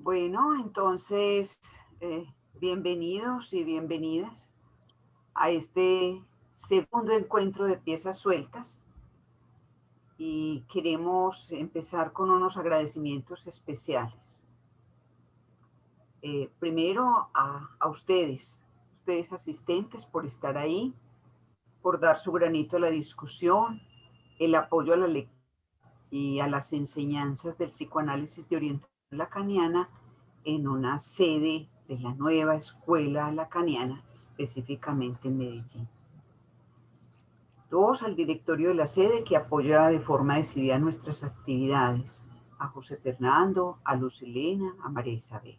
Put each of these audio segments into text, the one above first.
Bueno, entonces, bienvenidos y bienvenidas a este segundo encuentro de piezas sueltas y queremos empezar con unos agradecimientos especiales. Primero a ustedes asistentes por estar ahí, por dar su granito a la discusión, el apoyo a la lectura y a las enseñanzas del psicoanálisis de orientación lacaniana en una sede de la nueva escuela lacaniana, específicamente en Medellín. Dos, al directorio de la sede que apoya de forma decidida nuestras actividades, a José Fernando, a Luz Elena, a María Isabel.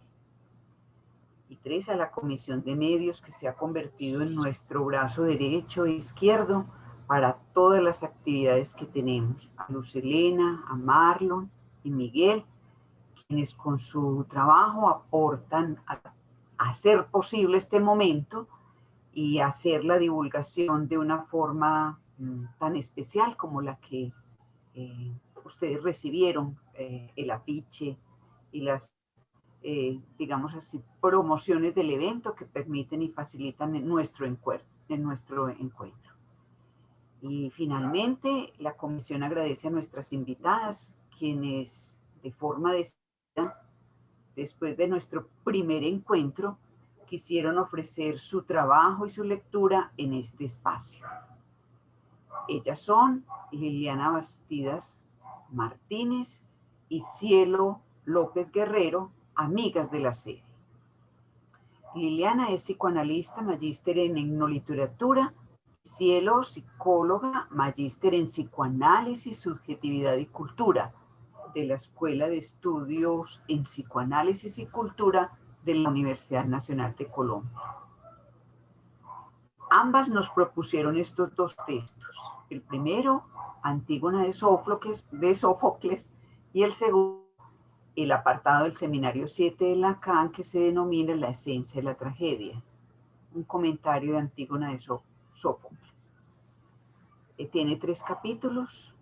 Y tres, a la comisión de medios que se ha convertido en nuestro brazo derecho e izquierdo para todas las actividades que tenemos, a Luz Elena, a Marlon y Miguel, quienes con su trabajo aportan a hacer posible este momento y hacer la divulgación de una forma tan especial como la que ustedes recibieron, el afiche y las, digamos así, promociones del evento que permiten y facilitan en nuestro encuentro. Y finalmente, la comisión agradece a nuestras invitadas, quienes de forma decidida, después de nuestro primer encuentro, quisieron ofrecer su trabajo y su lectura en este espacio. Ellas son Liliana Bastidas Martínez y Cielo López Guerrero, amigas de la sede. Liliana es psicoanalista, magíster en etnoliteratura. Cielo, psicóloga, magíster en psicoanálisis, subjetividad y cultura de la Escuela de Estudios en Psicoanálisis y Cultura de la Universidad Nacional de Colombia. Ambas nos propusieron estos dos textos. El primero, Antígona de Sófocles, y el segundo, el apartado del Seminario 7 de Lacan, que se denomina La esencia de la tragedia, un comentario de Antígona de Sófocles. Tiene 3 capítulos,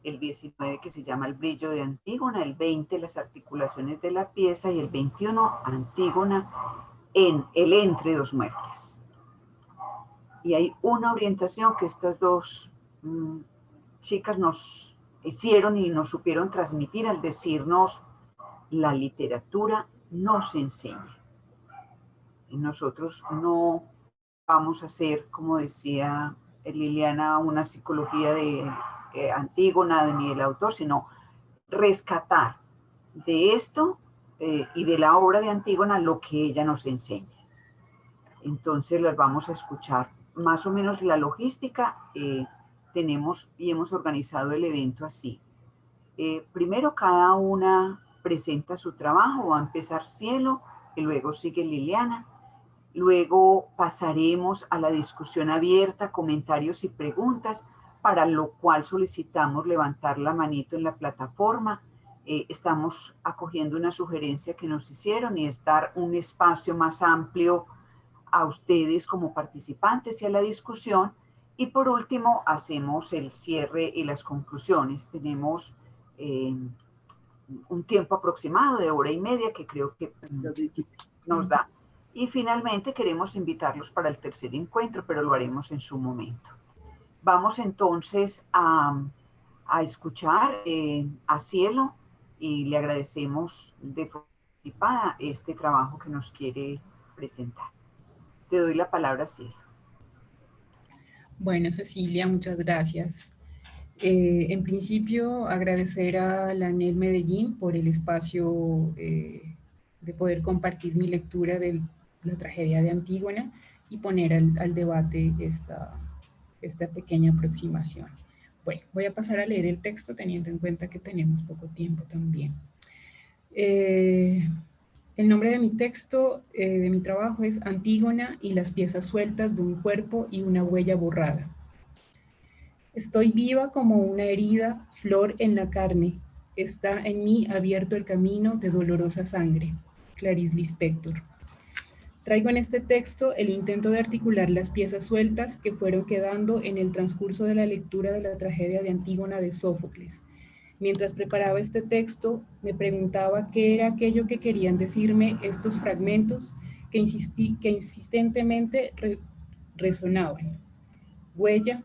el 19 que se llama El brillo de Antígona, el 20 Las articulaciones de la pieza y el 21 Antígona en El entre dos muertes. Y hay una orientación que estas dos chicas nos hicieron y nos supieron transmitir al decirnos: la literatura nos enseña. Y nosotros no vamos a hacer, como decía Liliana, una psicología de Antígona ni del autor, sino rescatar de esto y de la obra de Antígona lo que ella nos enseña. Entonces las vamos a escuchar. Más o menos la logística tenemos y hemos organizado el evento así. Primero cada una presenta su trabajo, va a empezar Cielo y luego sigue Liliana. Luego pasaremos a la discusión abierta, comentarios y preguntas, para lo cual solicitamos levantar la manito en la plataforma. Estamos acogiendo una sugerencia que nos hicieron y es dar un espacio más amplio a ustedes como participantes y a la discusión. Y por último, hacemos el cierre y las conclusiones. Tenemos un tiempo aproximado de 1 hora y media que creo que nos da. Y finalmente queremos invitarlos para el tercer encuentro, pero lo haremos en su momento. Vamos entonces a escuchar a Cielo y le agradecemos de forma anticipada este trabajo que nos quiere presentar. Te doy la palabra, Cielo. Bueno, Cecilia, muchas gracias. En principio, agradecer a la ANEL Medellín por el espacio de poder compartir mi lectura de la tragedia de Antígona y poner al debate esta pequeña aproximación. Bueno, voy a pasar a leer el texto teniendo en cuenta que tenemos poco tiempo también. El nombre de mi texto, de mi trabajo, es Antígona y las piezas sueltas de un cuerpo y una huella borrada. Estoy viva como una herida, flor en la carne. Está en mí abierto el camino de dolorosa sangre. Clarice Lispector. Traigo en este texto el intento de articular las piezas sueltas que fueron quedando en el transcurso de la lectura de la tragedia de Antígona de Sófocles. Mientras preparaba este texto, me preguntaba qué era aquello que querían decirme estos fragmentos que insistentemente resonaban. Huella,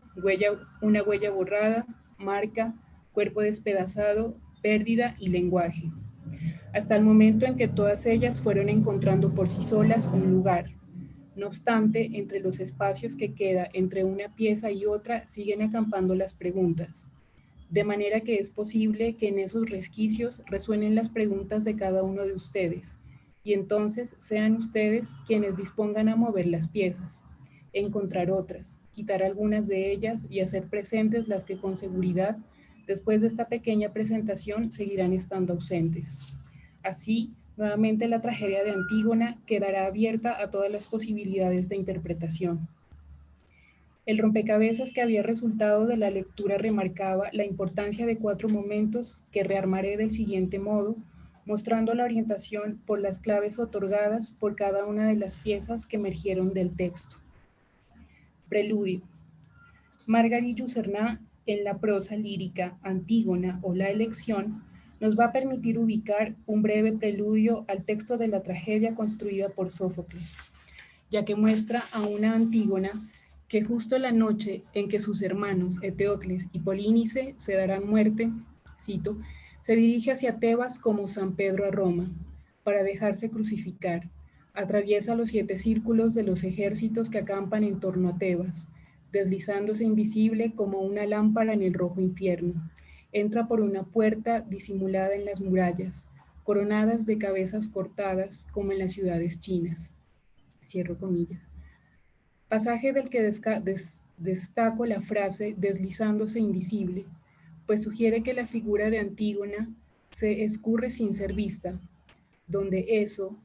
una huella borrada, marca, cuerpo despedazado, pérdida y lenguaje. Hasta el momento en que todas ellas fueron encontrando por sí solas un lugar. No obstante, entre los espacios que queda entre una pieza y otra siguen acampando las preguntas, de manera que es posible que en esos resquicios resuenen las preguntas de cada uno de ustedes, y entonces sean ustedes quienes dispongan a mover las piezas, encontrar otras, quitar algunas de ellas y hacer presentes las que con seguridad, después de esta pequeña presentación, seguirán estando ausentes. Así, nuevamente la tragedia de Antígona quedará abierta a todas las posibilidades de interpretación. El rompecabezas que había resultado de la lectura remarcaba la importancia de 4 momentos que rearmaré del siguiente modo, mostrando la orientación por las claves otorgadas por cada una de las piezas que emergieron del texto. Preludio. Margarit Yourcenar, en la prosa lírica Antígona o La elección, nos va a permitir ubicar un breve preludio al texto de la tragedia construida por Sófocles, ya que muestra a una Antígona que justo la noche en que sus hermanos Eteocles y Polínice se darán muerte, cito, se dirige hacia Tebas como San Pedro a Roma, para dejarse crucificar. Atraviesa los 7 círculos de los ejércitos que acampan en torno a Tebas, deslizándose invisible como una lámpara en el rojo infierno. Entra por una puerta disimulada en las murallas, coronadas de cabezas cortadas como en las ciudades chinas. Cierro comillas. Pasaje del que destaco la frase deslizándose invisible, pues sugiere que la figura de Antígona se escurre sin ser vista, donde eso,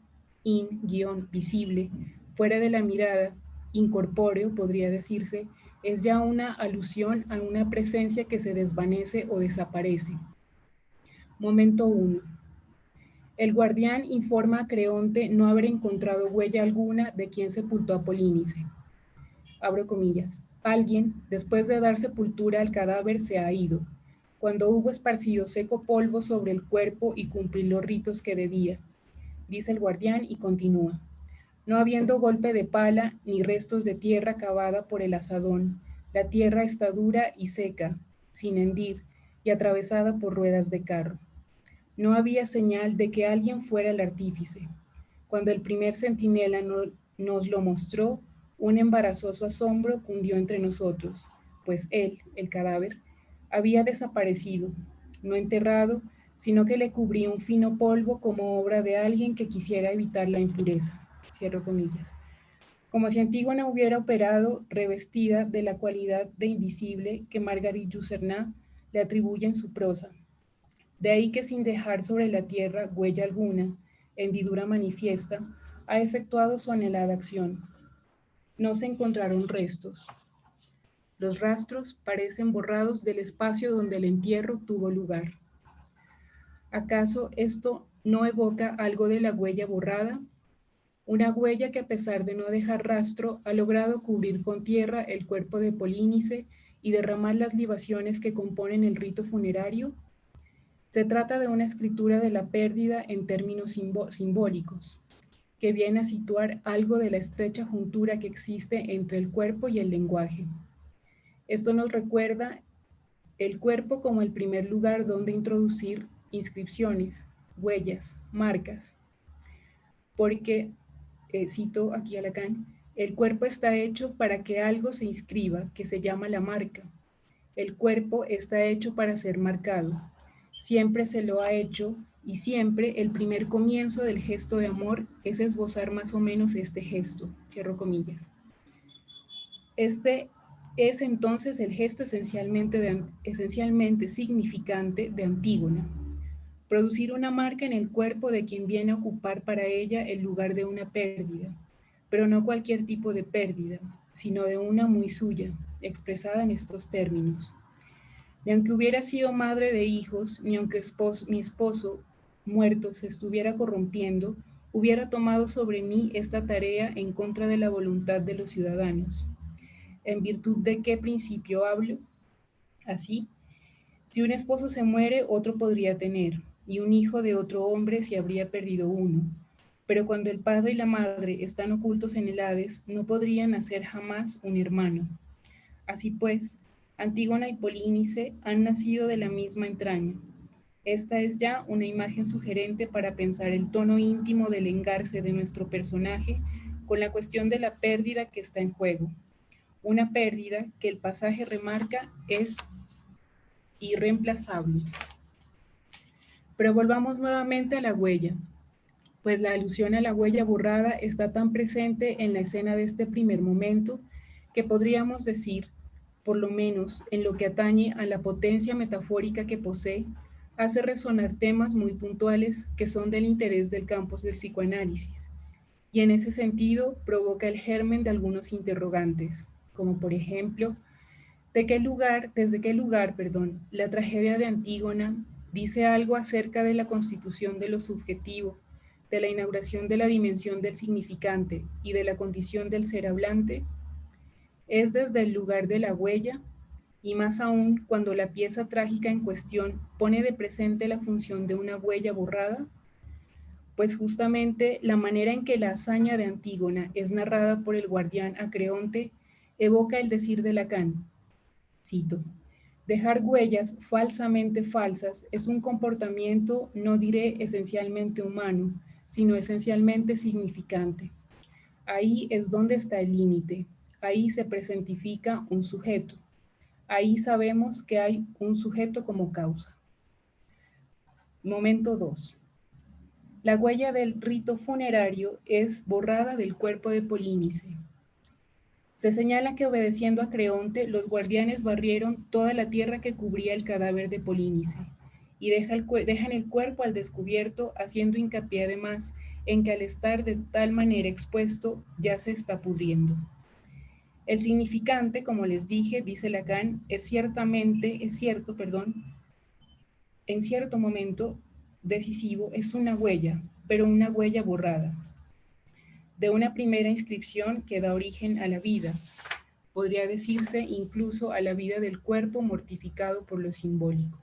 visible, fuera de la mirada, incorpóreo podría decirse, es ya una alusión a una presencia que se desvanece o desaparece. Momento 1. El guardián informa a Creonte no haber encontrado huella alguna de quien sepultó a Polínice. Abro comillas. Alguien, después de dar sepultura al cadáver, se ha ido. Cuando hubo esparcido seco polvo sobre el cuerpo y cumplir los ritos que debía, dice el guardián y continúa. No habiendo golpe de pala ni restos de tierra cavada por el asadón, la tierra está dura y seca, sin hendir, y atravesada por ruedas de carro. No había señal de que alguien fuera el artífice. Cuando el primer centinela nos lo mostró, un embarazoso asombro cundió entre nosotros, pues él, el cadáver, había desaparecido, no enterrado, sino que le cubría un fino polvo como obra de alguien que quisiera evitar la impureza. Cierro comillas. Como si Antígona hubiera operado revestida de la cualidad de invisible que Margarit Yourcenar le atribuye en su prosa. De ahí que sin dejar sobre la tierra huella alguna, hendidura manifiesta, ha efectuado su anhelada acción. No se encontraron restos. Los rastros parecen borrados del espacio donde el entierro tuvo lugar. ¿Acaso esto no evoca algo de la huella borrada? Una huella que a pesar de no dejar rastro ha logrado cubrir con tierra el cuerpo de Polínice y derramar las libaciones que componen el rito funerario. Se trata de una escritura de la pérdida en términos simbólicos, que viene a situar algo de la estrecha juntura que existe entre el cuerpo y el lenguaje. Esto nos recuerda el cuerpo como el primer lugar donde introducir inscripciones, huellas, marcas, porque, cito aquí a Lacan, el cuerpo está hecho para que algo se inscriba, que se llama la marca. El cuerpo está hecho para ser marcado. Siempre se lo ha hecho y siempre el primer comienzo del gesto de amor es esbozar más o menos este gesto, cierro comillas. Este es entonces el gesto esencialmente significante de Antígona. Producir una marca en el cuerpo de quien viene a ocupar para ella el lugar de una pérdida, pero no cualquier tipo de pérdida, sino de una muy suya, expresada en estos términos. Ni aunque hubiera sido madre de hijos, ni aunque mi esposo muerto se estuviera corrompiendo, hubiera tomado sobre mí esta tarea en contra de la voluntad de los ciudadanos. ¿En virtud de qué principio hablo? Así, Si un esposo se muere, otro podría tener, y un hijo de otro hombre se habría perdido uno. Pero cuando el padre y la madre están ocultos en el Hades, no podrían nacer jamás un hermano. Así pues, Antígona y Polínice han nacido de la misma entraña. Esta es ya una imagen sugerente para pensar el tono íntimo del engarce de nuestro personaje con la cuestión de la pérdida que está en juego. Una pérdida que el pasaje remarca es irreemplazable. Pero volvamos nuevamente a la huella, pues la alusión a la huella borrada está tan presente en la escena de este primer momento que podríamos decir, por lo menos en lo que atañe a la potencia metafórica que posee, hace resonar temas muy puntuales que son del interés del campo del psicoanálisis, y en ese sentido provoca el germen de algunos interrogantes, como por ejemplo, desde qué lugar, la tragedia de Antígona dice algo acerca de la constitución de lo subjetivo, de la inauguración de la dimensión del significante y de la condición del ser hablante? ¿Es desde el lugar de la huella? Y más aún cuando la pieza trágica en cuestión pone de presente la función de una huella borrada, pues justamente la manera en que la hazaña de Antígona es narrada por el guardián Acreonte evoca el decir de Lacan. Cito: dejar huellas falsamente falsas es un comportamiento, no diré esencialmente humano, sino esencialmente significante. Ahí es donde está el límite, ahí se presentifica un sujeto, ahí sabemos que hay un sujeto como causa. Momento 2. La huella del rito funerario es borrada del cuerpo de Polínice. Se señala que obedeciendo a Creonte, los guardianes barrieron toda la tierra que cubría el cadáver de Polínice y dejan el cuerpo al descubierto, haciendo hincapié además en que al estar de tal manera expuesto ya se está pudriendo. El significante, como les dije, dice Lacan, en cierto momento decisivo es una huella, pero una huella borrada, de una primera inscripción que da origen a la vida, podría decirse incluso a la vida del cuerpo mortificado por lo simbólico,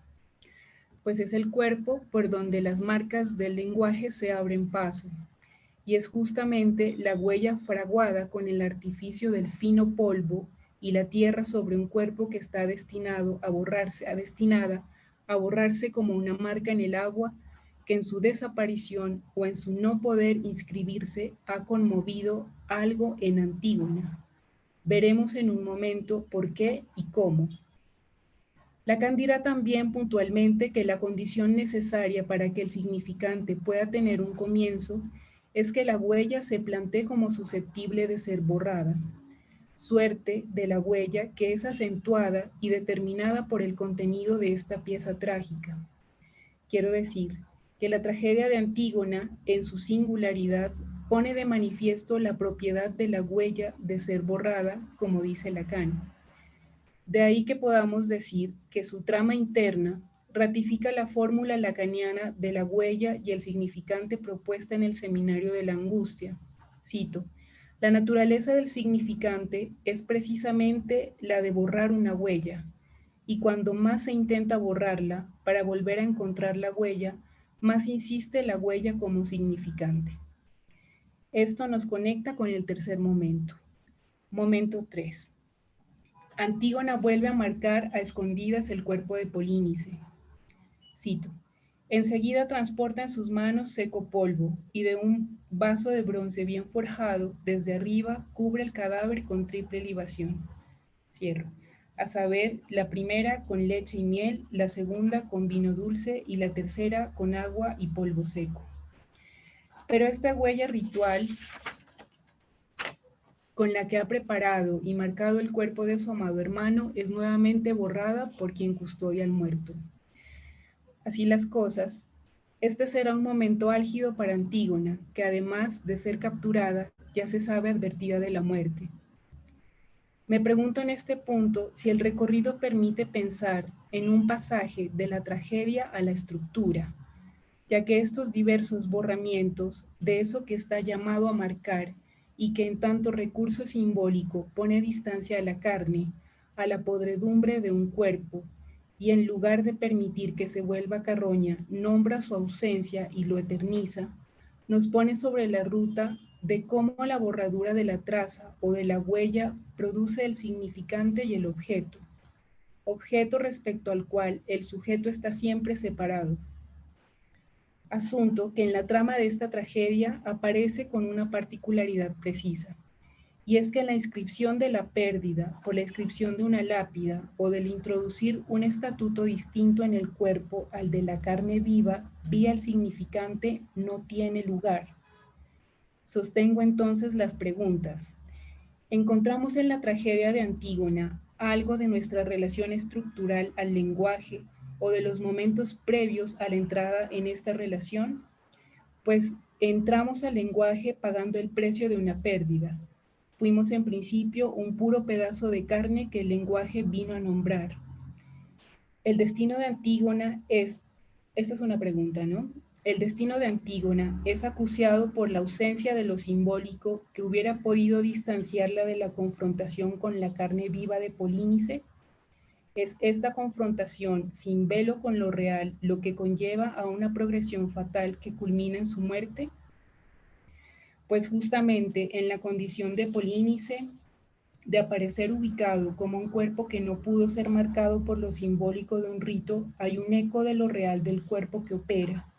pues es el cuerpo por donde las marcas del lenguaje se abren paso, y es justamente la huella fraguada con el artificio del fino polvo y la tierra sobre un cuerpo que está destinada a borrarse como una marca en el agua, que en su desaparición o en su no poder inscribirse ha conmovido algo en Antígona. Veremos en un momento por qué y cómo. Lacan dirá también puntualmente que la condición necesaria para que el significante pueda tener un comienzo es que la huella se plantee como susceptible de ser borrada, suerte de la huella que es acentuada y determinada por el contenido de esta pieza trágica. Quiero decir que la tragedia de Antígona, en su singularidad, pone de manifiesto la propiedad de la huella de ser borrada, como dice Lacan. De ahí que podamos decir que su trama interna ratifica la fórmula lacaniana de la huella y el significante propuesta en el Seminario de la Angustia. Cito: la naturaleza del significante es precisamente la de borrar una huella, y cuando más se intenta borrarla para volver a encontrar la huella, más insiste la huella como significante. Esto nos conecta con el tercer momento. Momento 3. Antígona vuelve a marcar a escondidas el cuerpo de Polínice. Cito: enseguida transporta en sus manos seco polvo y de un vaso de bronce bien forjado, desde arriba cubre el cadáver con triple libación. Cierro. A saber, la primera con leche y miel, la segunda con vino dulce y la tercera con agua y polvo seco. Pero esta huella ritual con la que ha preparado y marcado el cuerpo de su amado hermano es nuevamente borrada por quien custodia al muerto. Así las cosas, este será un momento álgido para Antígona, que además de ser capturada, ya se sabe advertida de la muerte. Me pregunto en este punto si el recorrido permite pensar en un pasaje de la tragedia a la estructura, ya que estos diversos borramientos de eso que está llamado a marcar y que en tanto recurso simbólico pone distancia a la carne, a la podredumbre de un cuerpo, y en lugar de permitir que se vuelva carroña, nombra su ausencia y lo eterniza, nos pone sobre la ruta de cómo la borradura de la traza o de la huella produce el significante y el objeto, objeto respecto al cual el sujeto está siempre separado. Asunto que en la trama de esta tragedia aparece con una particularidad precisa, y es que la inscripción de la pérdida o la inscripción de una lápida o del introducir un estatuto distinto en el cuerpo al de la carne viva vía el significante no tiene lugar. Sostengo entonces las preguntas. Encontramos en la tragedia de Antígona algo de nuestra relación estructural al lenguaje o de los momentos previos a la entrada en esta relación, pues entramos al lenguaje pagando el precio de una pérdida. Fuimos en principio un puro pedazo de carne que el lenguaje vino a nombrar. El destino de Antígona es, esta es una pregunta, ¿no? El destino de Antígona es acuciado por la ausencia de lo simbólico que hubiera podido distanciarla de la confrontación con la carne viva de Polínice. ¿Es esta confrontación sin velo con lo real lo que conlleva a una progresión fatal que culmina en su muerte? Pues justamente en la condición de Polínice, de aparecer ubicado como un cuerpo que no pudo ser marcado por lo simbólico de un rito, hay un eco de lo real del cuerpo que opera.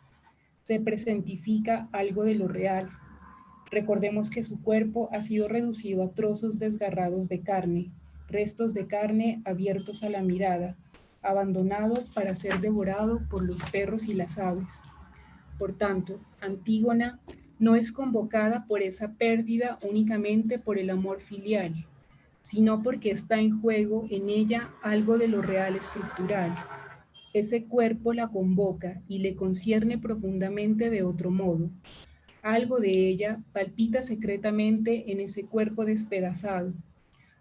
Se presentifica algo de lo real. Recordemos que su cuerpo ha sido reducido a trozos desgarrados de carne, restos de carne abiertos a la mirada, abandonado para ser devorado por los perros y las aves. Por tanto, Antígona no es convocada por esa pérdida únicamente por el amor filial, sino porque está en juego en ella algo de lo real estructural. Ese cuerpo la convoca y le concierne profundamente de otro modo. Algo de ella palpita secretamente en ese cuerpo despedazado,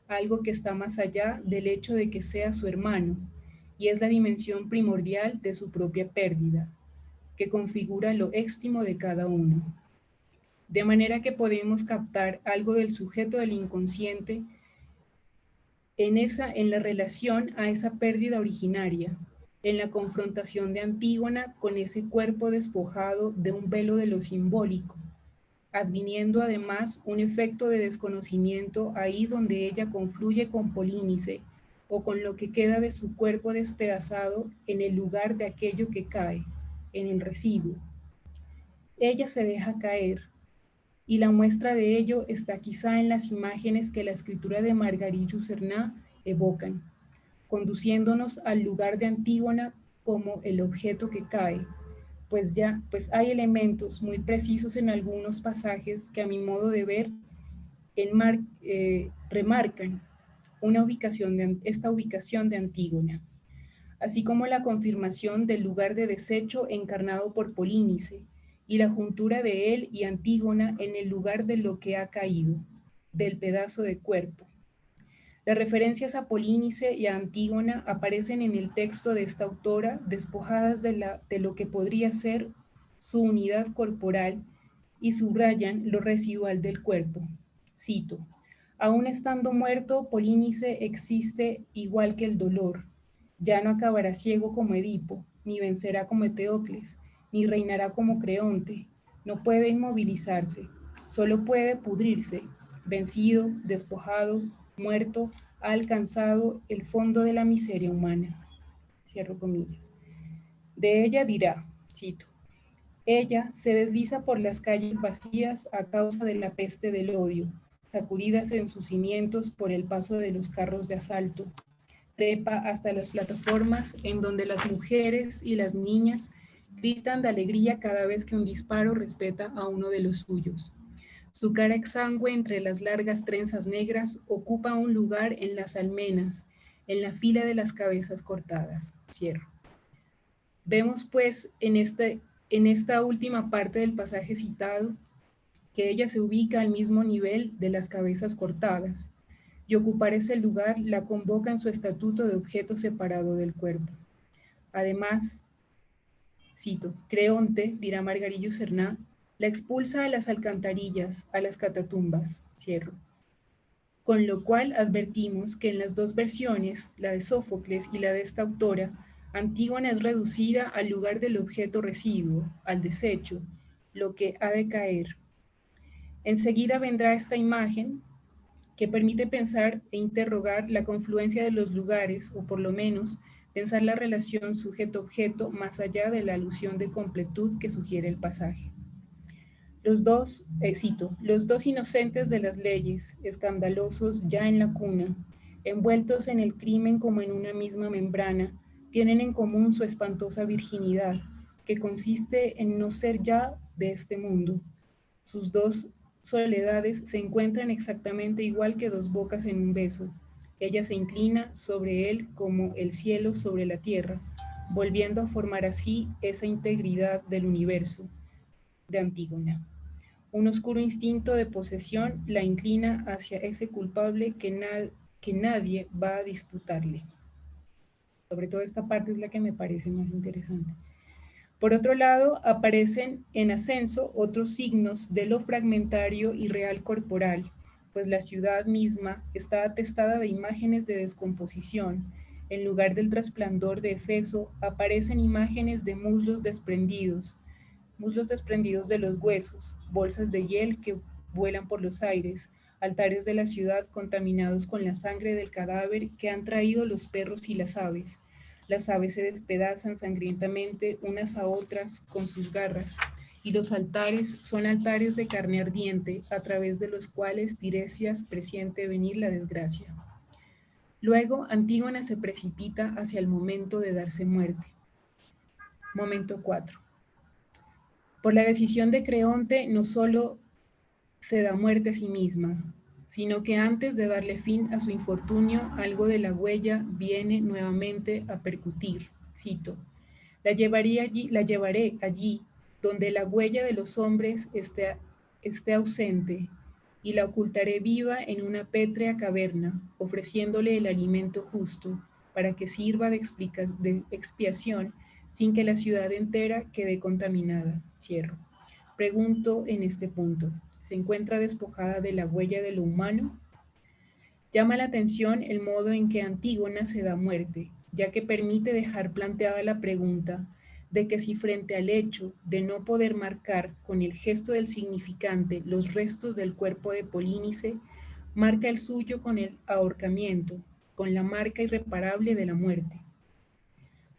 algo que está más allá del hecho de que sea su hermano, y es la dimensión primordial de su propia pérdida, que configura lo éxtimo de cada uno. De manera que podemos captar algo del sujeto del inconsciente en la relación a esa pérdida originaria, en la confrontación de Antígona con ese cuerpo despojado de un velo de lo simbólico, adviniendo además un efecto de desconocimiento ahí donde ella confluye con Polínice o con lo que queda de su cuerpo despedazado en el lugar de aquello que cae, en el residuo. Ella se deja caer, y la muestra de ello está quizá en las imágenes que la escritura de Margarillo Cernat evocan, conduciéndonos al lugar de Antígona como el objeto que cae, pues hay elementos muy precisos en algunos pasajes que a mi modo de ver remarcan esta ubicación de Antígona, así como la confirmación del lugar de desecho encarnado por Polínice y la juntura de él y Antígona en el lugar de lo que ha caído, del pedazo de cuerpo. Las referencias a Polínice y a Antígona aparecen en el texto de esta autora despojadas de lo que podría ser su unidad corporal y subrayan lo residual del cuerpo. Cito: aún estando muerto, Polínice existe igual que el dolor. Ya no acabará ciego como Edipo, ni vencerá como Eteocles, ni reinará como Creonte. No puede inmovilizarse, solo puede pudrirse, vencido, despojado, muerto, ha alcanzado el fondo de la miseria humana. Cierro comillas. De ella dirá, cito: ella se desliza por las calles vacías a causa de la peste del odio, sacudidas en sus cimientos por el paso de los carros de asalto, trepa hasta las plataformas en donde las mujeres y las niñas gritan de alegría cada vez que un disparo respeta a uno de los suyos. Su cara exangüe entre las largas trenzas negras ocupa un lugar en las almenas, en la fila de las cabezas cortadas. Cierro. Vemos pues en esta última parte del pasaje citado que ella se ubica al mismo nivel de las cabezas cortadas, y ocupar ese lugar la convoca en su estatuto de objeto separado del cuerpo. Además, cito, Creonte, dirá Margarillo Cernat, la expulsa a las alcantarillas, a las catatumbas, cierro. Con lo cual advertimos que en las dos versiones, la de Sófocles y la de esta autora, Antígona es reducida al lugar del objeto residuo, al desecho, lo que ha de caer. Enseguida vendrá esta imagen que permite pensar e interrogar la confluencia de los lugares, o por lo menos pensar la relación sujeto-objeto más allá de la alusión de completud que sugiere el pasaje. Cito, los dos inocentes de las leyes, escandalosos ya en la cuna, envueltos en el crimen como en una misma membrana, tienen en común su espantosa virginidad, que consiste en no ser ya de este mundo. Sus dos soledades se encuentran exactamente igual que dos bocas en un beso. Ella se inclina sobre él como el cielo sobre la tierra, volviendo a formar así esa integridad del universo de Antígona. Un oscuro instinto de posesión la inclina hacia ese culpable que nadie va a disputarle. Sobre todo esta parte es la que me parece más interesante. Por otro lado, aparecen en ascenso otros signos de lo fragmentario y real corporal, pues la ciudad misma está atestada de imágenes de descomposición. En lugar del resplandor de Efeso, aparecen imágenes de muslos desprendidos de los huesos, bolsas de hiel que vuelan por los aires, altares de la ciudad contaminados con la sangre del cadáver que han traído los perros y las aves. Las aves se despedazan sangrientamente unas a otras con sus garras, y los altares son altares de carne ardiente, a través de los cuales Tiresias presiente venir la desgracia. Luego, Antígona se precipita hacia el momento de darse muerte. Momento 4. Por la decisión de Creonte, no solo se da muerte a sí misma, sino que antes de darle fin a su infortunio, algo de la huella viene nuevamente a percutir. Cito, la llevaré allí, donde la huella de los hombres esté ausente, y la ocultaré viva en una pétrea caverna, ofreciéndole el alimento justo, para que sirva de expiación, sin que la ciudad entera quede contaminada. Cierro. Pregunto en este punto, ¿se encuentra despojada de la huella de lo humano? Llama la atención el modo en que Antígona se da muerte, ya que permite dejar planteada la pregunta de que si frente al hecho de no poder marcar con el gesto del significante los restos del cuerpo de Polínice, marca el suyo con el ahorcamiento, con la marca irreparable de la muerte.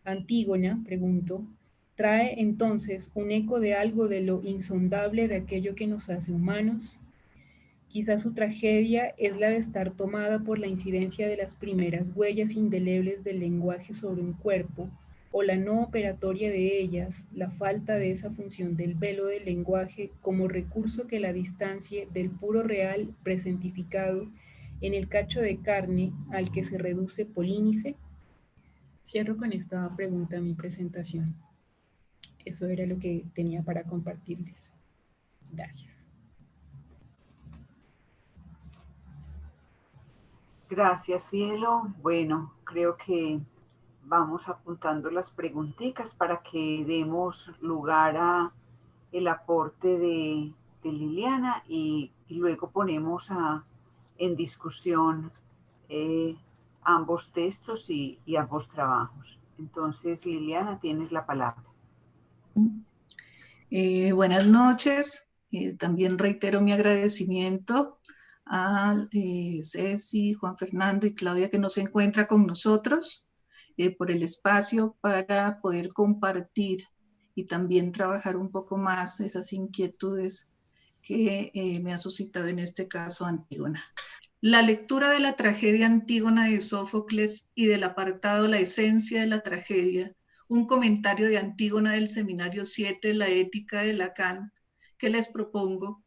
Antígona, pregunto, ¿trae entonces un eco de algo de lo insondable de aquello que nos hace humanos? Quizás su tragedia es la de estar tomada por la incidencia de las primeras huellas indelebles del lenguaje sobre un cuerpo, o la no operatoria de ellas, la falta de esa función del velo del lenguaje como recurso que la distancie del puro real presentificado en el cacho de carne al que se reduce Polínice. Cierro con esta pregunta mi presentación. Eso era lo que tenía para compartirles. Gracias. Gracias, cielo. Bueno, creo que vamos apuntando las preguntitas para que demos lugar a el aporte de Liliana y luego ponemos en discusión ambos textos y ambos trabajos. Entonces, Liliana, tienes la palabra. Buenas noches. También reitero mi agradecimiento a Ceci, Juan Fernando y Claudia que nos encuentra con nosotros por el espacio para poder compartir y también trabajar un poco más esas inquietudes que me ha suscitado en este caso Antígona. La lectura de la tragedia Antígona de Sófocles y del apartado La esencia de la tragedia, un comentario de Antígona del Seminario 7, La ética de Lacan, que les propongo,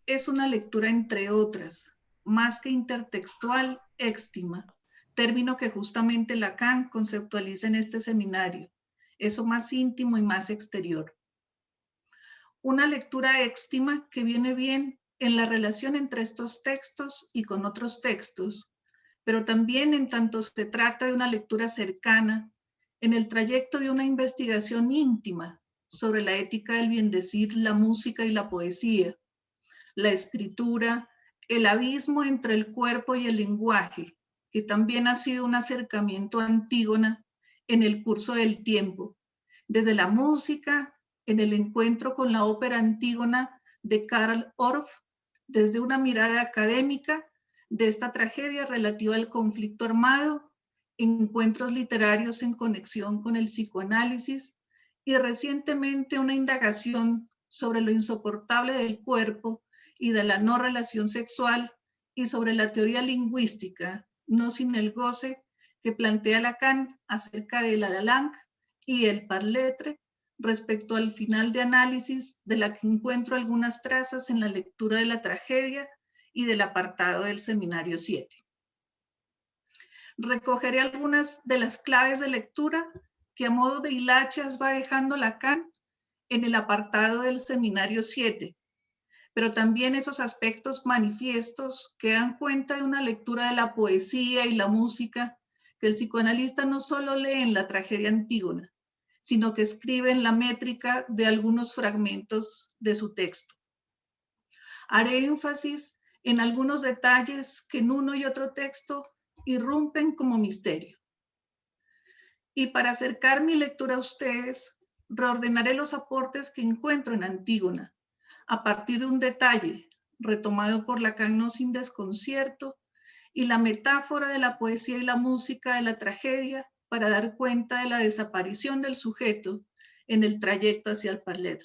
es una lectura entre otras, más que intertextual, éxtima, término que justamente Lacan conceptualiza en este seminario, eso más íntimo y más exterior. Una lectura éxtima que viene bien en la relación entre estos textos y con otros textos, pero también en tanto se trata de una lectura cercana en el trayecto de una investigación íntima sobre la ética del biendecir, la música y la poesía, la escritura, el abismo entre el cuerpo y el lenguaje, que también ha sido un acercamiento a Antígona en el curso del tiempo, desde la música, en el encuentro con la ópera Antígona de Karl Orff, desde una mirada académica de esta tragedia relativa al conflicto armado, encuentros literarios en conexión con el psicoanálisis y recientemente una indagación sobre lo insoportable del cuerpo y de la no relación sexual y sobre la teoría lingüística, no sin el goce, que plantea Lacan acerca de la langue y el parler respecto al final de análisis de la que encuentro algunas trazas en la lectura de la tragedia y del apartado del Seminario 7. Recogeré algunas de las claves de lectura que a modo de hilachas va dejando Lacan en el apartado del Seminario 7, pero también esos aspectos manifiestos que dan cuenta de una lectura de la poesía y la música que el psicoanalista no solo lee en la tragedia Antígona, sino que escribe en la métrica de algunos fragmentos de su texto. Haré énfasis en algunos detalles que en uno y otro texto irrumpen como misterio. Y para acercar mi lectura a ustedes, reordenaré los aportes que encuentro en Antígona, a partir de un detalle retomado por Lacan no sin desconcierto, y la metáfora de la poesía y la música de la tragedia para dar cuenta de la desaparición del sujeto en el trayecto hacia el parler,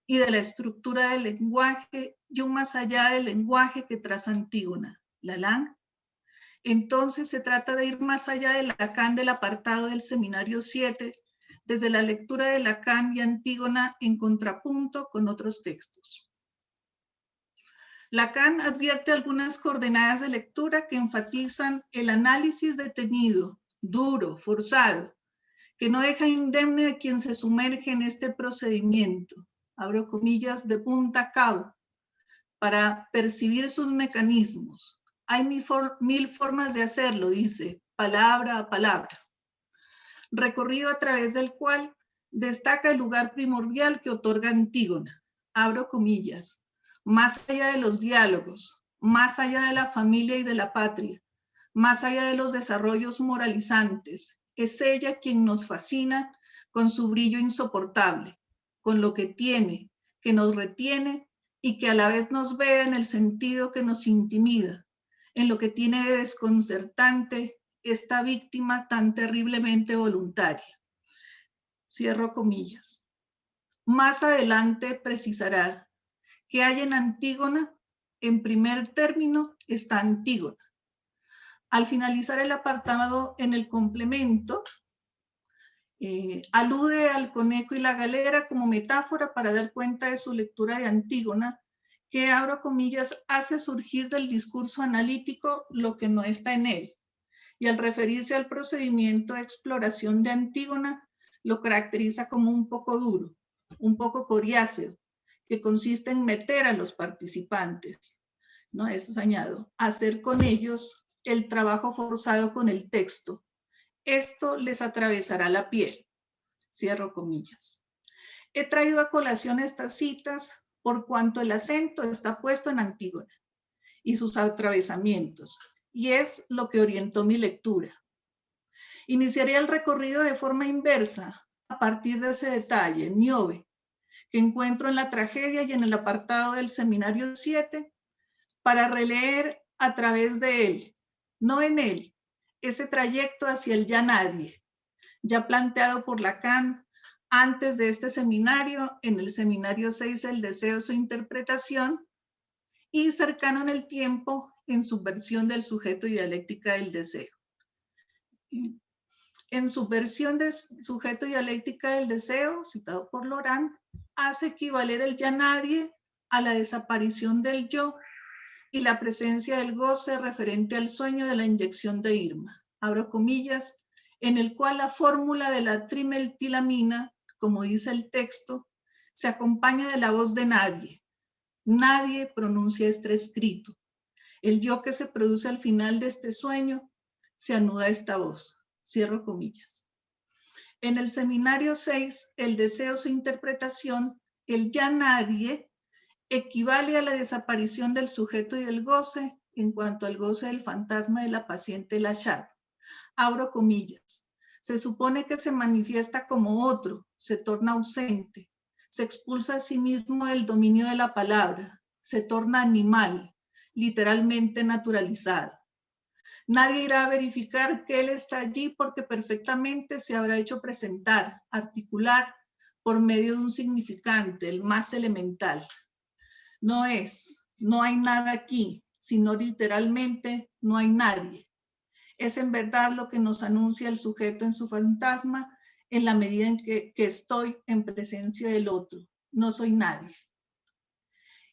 y de la estructura del lenguaje y un más allá del lenguaje que traza Antígona, la langue. Entonces se trata de ir más allá de Lacan del apartado del Seminario 7, desde la lectura de Lacan y Antígona en contrapunto con otros textos. Lacan advierte algunas coordenadas de lectura que enfatizan el análisis detenido, duro, forzado, que no deja indemne a quien se sumerge en este procedimiento, abro comillas, de punta a cabo, para percibir sus mecanismos. Hay mil formas de hacerlo, dice, palabra a palabra. Recorrido a través del cual destaca el lugar primordial que otorga Antígona, abro comillas, más allá de los diálogos, más allá de la familia y de la patria, más allá de los desarrollos moralizantes, es ella quien nos fascina con su brillo insoportable, con lo que tiene, que nos retiene y que a la vez nos ve en el sentido que nos intimida, en lo que tiene de desconcertante esta víctima tan terriblemente voluntaria. Cierro comillas. Más adelante precisará que hay en Antígona, en primer término, está Antígona. Al finalizar el apartado en el complemento, alude al conejo y la galera como metáfora para dar cuenta de su lectura de Antígona, que, abro comillas, hace surgir del discurso analítico lo que no está en él. Y al referirse al procedimiento de exploración de Antígona, lo caracteriza como un poco duro, un poco coriáceo, que consiste en meter a los participantes, ¿no? Eso es añado, hacer con ellos el trabajo forzado con el texto. Esto les atravesará la piel. Cierro comillas. He traído a colación estas citas por cuanto el acento está puesto en Antígona y sus atravesamientos, y es lo que orientó mi lectura. Iniciaría el recorrido de forma inversa a partir de ese detalle, Niobe, que encuentro en la tragedia y en el apartado del Seminario 7, para releer a través de él, no en él, ese trayecto hacia el ya nadie, ya planteado por Lacan antes de este seminario, en el Seminario 6, el deseo, su interpretación, y cercano en el tiempo en Subversión del sujeto y dialéctica del deseo. En Subversión del sujeto y dialéctica del deseo, citado por Laurent, hace equivaler el ya nadie a la desaparición del yo y la presencia del goce referente al sueño de la inyección de Irma, abro comillas, en el cual la fórmula de la trimetilamina, como dice el texto, se acompaña de la voz de nadie. Nadie pronuncia este escrito. El yo que se produce al final de este sueño se anuda a esta voz. Cierro comillas. En el Seminario 6, el deseo, su interpretación, el ya nadie equivale a la desaparición del sujeto y del goce en cuanto al goce del fantasma de la paciente Lacharpe. Abro comillas. Se supone que se manifiesta como otro, se torna ausente, se expulsa a sí mismo del dominio de la palabra, se torna animal, literalmente naturalizado. Nadie irá a verificar que él está allí porque perfectamente se habrá hecho presentar, articular, por medio de un significante, el más elemental. No hay nada aquí, sino literalmente no hay nadie. Es en verdad lo que nos anuncia el sujeto en su fantasma en la medida en que estoy en presencia del otro. No soy nadie.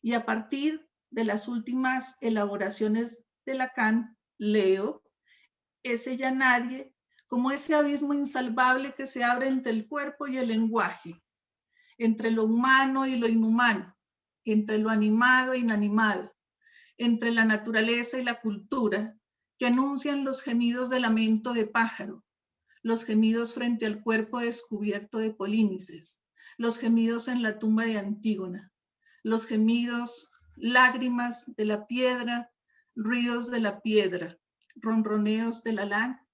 Y a partir de las últimas elaboraciones de Lacan, leo ese ya nadie como ese abismo insalvable que se abre entre el cuerpo y el lenguaje, entre lo humano y lo inhumano, entre lo animado e inanimado, entre la naturaleza y la cultura, que anuncian los gemidos de lamento de pájaro, los gemidos frente al cuerpo descubierto de Polínices, los gemidos en la tumba de Antígona, los gemidos, lágrimas de la piedra, ruidos de la piedra, ronroneos de la lana.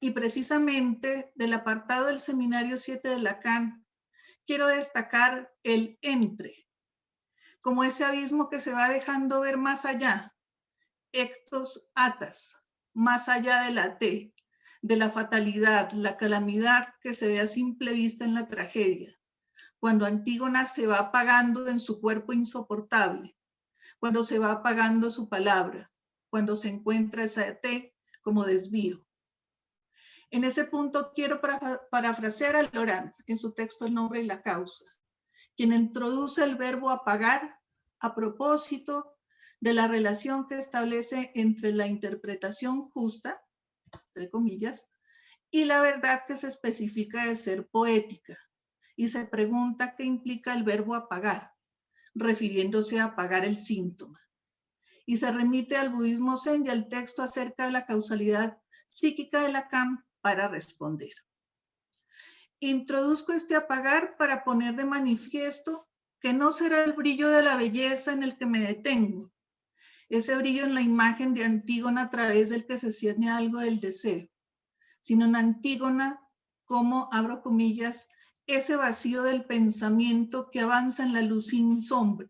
Y precisamente del apartado del Seminario 7 de Lacan, quiero destacar el entre, como ese abismo que se va dejando ver más allá, ectos atas, más allá de la T, de la fatalidad, la calamidad que se ve a simple vista en la tragedia, cuando Antígona se va apagando en su cuerpo insoportable, cuando se va apagando su palabra, cuando se encuentra esa T como desvío. En ese punto quiero parafrasear a Laurent en su texto El nombre y la causa, quien introduce el verbo apagar a propósito de la relación que establece entre la interpretación justa, entre comillas, y la verdad que se especifica de ser poética, y se pregunta qué implica el verbo apagar, refiriéndose a apagar el síntoma. Y se remite al budismo zen y al texto acerca de la causalidad psíquica de Lacan para responder. Introduzco este apagar para poner de manifiesto que no será el brillo de la belleza en el que me detengo, ese brillo en la imagen de Antígona a través del que se cierne algo del deseo, sino en Antígona como, abro comillas, ese vacío del pensamiento que avanza en la luz sin sombra,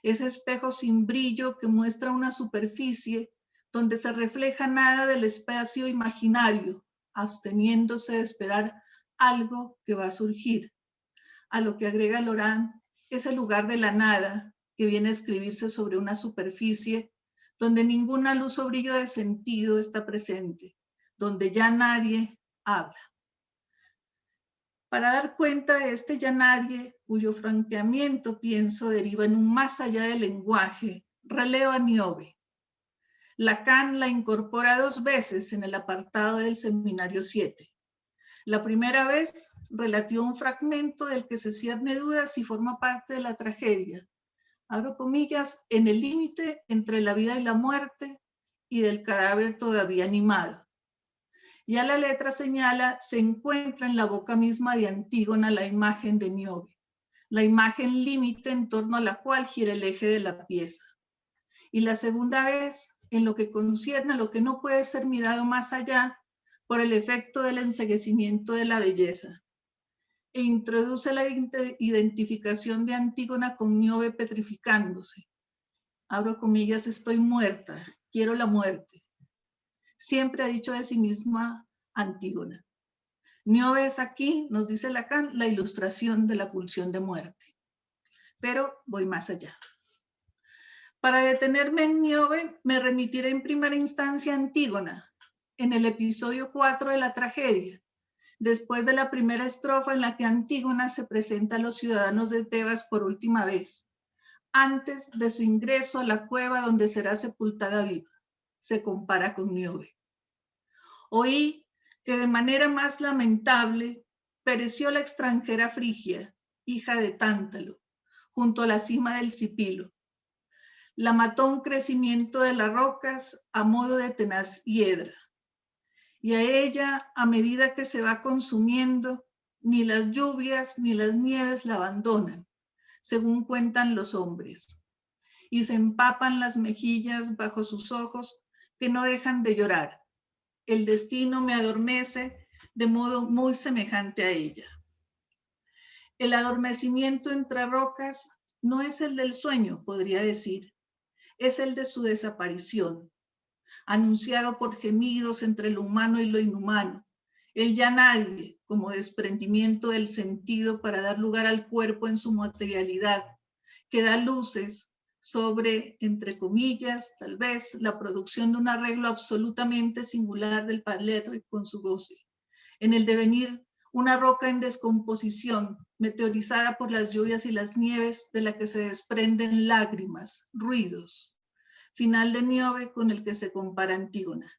ese espejo sin brillo que muestra una superficie donde se refleja nada del espacio imaginario, absteniéndose de esperar algo que va a surgir. A lo que agrega Laurent, ese lugar de la nada que viene a escribirse sobre una superficie donde ninguna luz o brillo de sentido está presente, donde ya nadie habla. Para dar cuenta de este ya nadie, cuyo franqueamiento, pienso, deriva en un más allá del lenguaje, releo a Niobe. Lacan la incorpora 2 veces en el apartado del Seminario 7. La primera vez relativo a un fragmento del que se cierne dudas si forma parte de la tragedia, abro comillas, en el límite entre la vida y la muerte y del cadáver todavía animado. Ya la letra señala, se encuentra en la boca misma de Antígona la imagen de Niobe, la imagen límite en torno a la cual gira el eje de la pieza. Y la segunda vez, en lo que concierne a lo que no puede ser mirado más allá por el efecto del enceguecimiento de la belleza. E introduce la identificación de Antígona con Niobe petrificándose. Abro comillas, estoy muerta, quiero la muerte. Siempre ha dicho de sí misma Antígona. Niobe es aquí, nos dice Lacan, la ilustración de la pulsión de muerte. Pero voy más allá. Para detenerme en Niobe, me remitiré en primera instancia a Antígona, en el episodio 4 de la tragedia, después de la primera estrofa en la que Antígona se presenta a los ciudadanos de Tebas por última vez, antes de su ingreso a la cueva donde será sepultada viva. Se compara con Niobe. Oí que de manera más lamentable pereció la extranjera Frigia, hija de Tántalo, junto a la cima del Sipilo. La mató un crecimiento de las rocas a modo de tenaz hiedra. Y a ella, a medida que se va consumiendo, ni las lluvias ni las nieves la abandonan, según cuentan los hombres. Y se empapan las mejillas bajo sus ojos que no dejan de llorar. El destino me adormece de modo muy semejante a ella. El adormecimiento entre rocas no es el del sueño, podría decir, es el de su desaparición, anunciado por gemidos entre lo humano y lo inhumano, el ya nadie como desprendimiento del sentido para dar lugar al cuerpo en su materialidad, que da luces sobre, entre comillas, tal vez, la producción de un arreglo absolutamente singular del ballet con su goce. En el devenir, una roca en descomposición, meteorizada por las lluvias y las nieves, de la que se desprenden lágrimas, ruidos. Final de Níobe con el que se compara Antígona.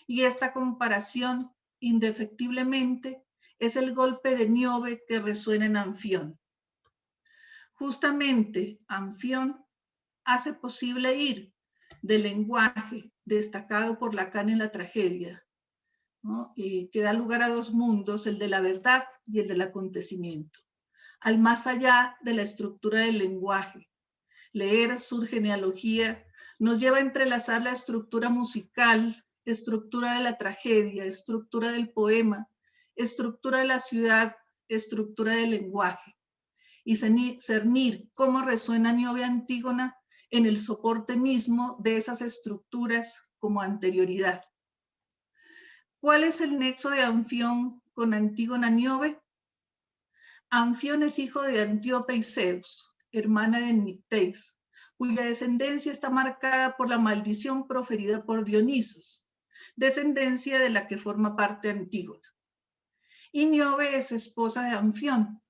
Y esta comparación, indefectiblemente, es el golpe de Níobe que resuena en Anfión. Justamente, Anfión hace posible ir del lenguaje destacado por Lacan en la tragedia, ¿no? Que da lugar a dos mundos, el de la verdad y el del acontecimiento, al más allá de la estructura del lenguaje. Leer su genealogía nos lleva a entrelazar la estructura musical, estructura de la tragedia, estructura del poema, estructura de la ciudad, estructura del lenguaje, y cernir cómo resuena Níobe Antígona en el soporte mismo de esas estructuras como anterioridad. ¿Cuál es el nexo de Anfión con Antígona Níobe? Anfión es hijo de Antíope y Zeus, hermana de Nicteis, cuya descendencia está marcada por la maldición proferida por Dionisos, descendencia de la que forma parte Antígona. Y Níobe es esposa de Anfión,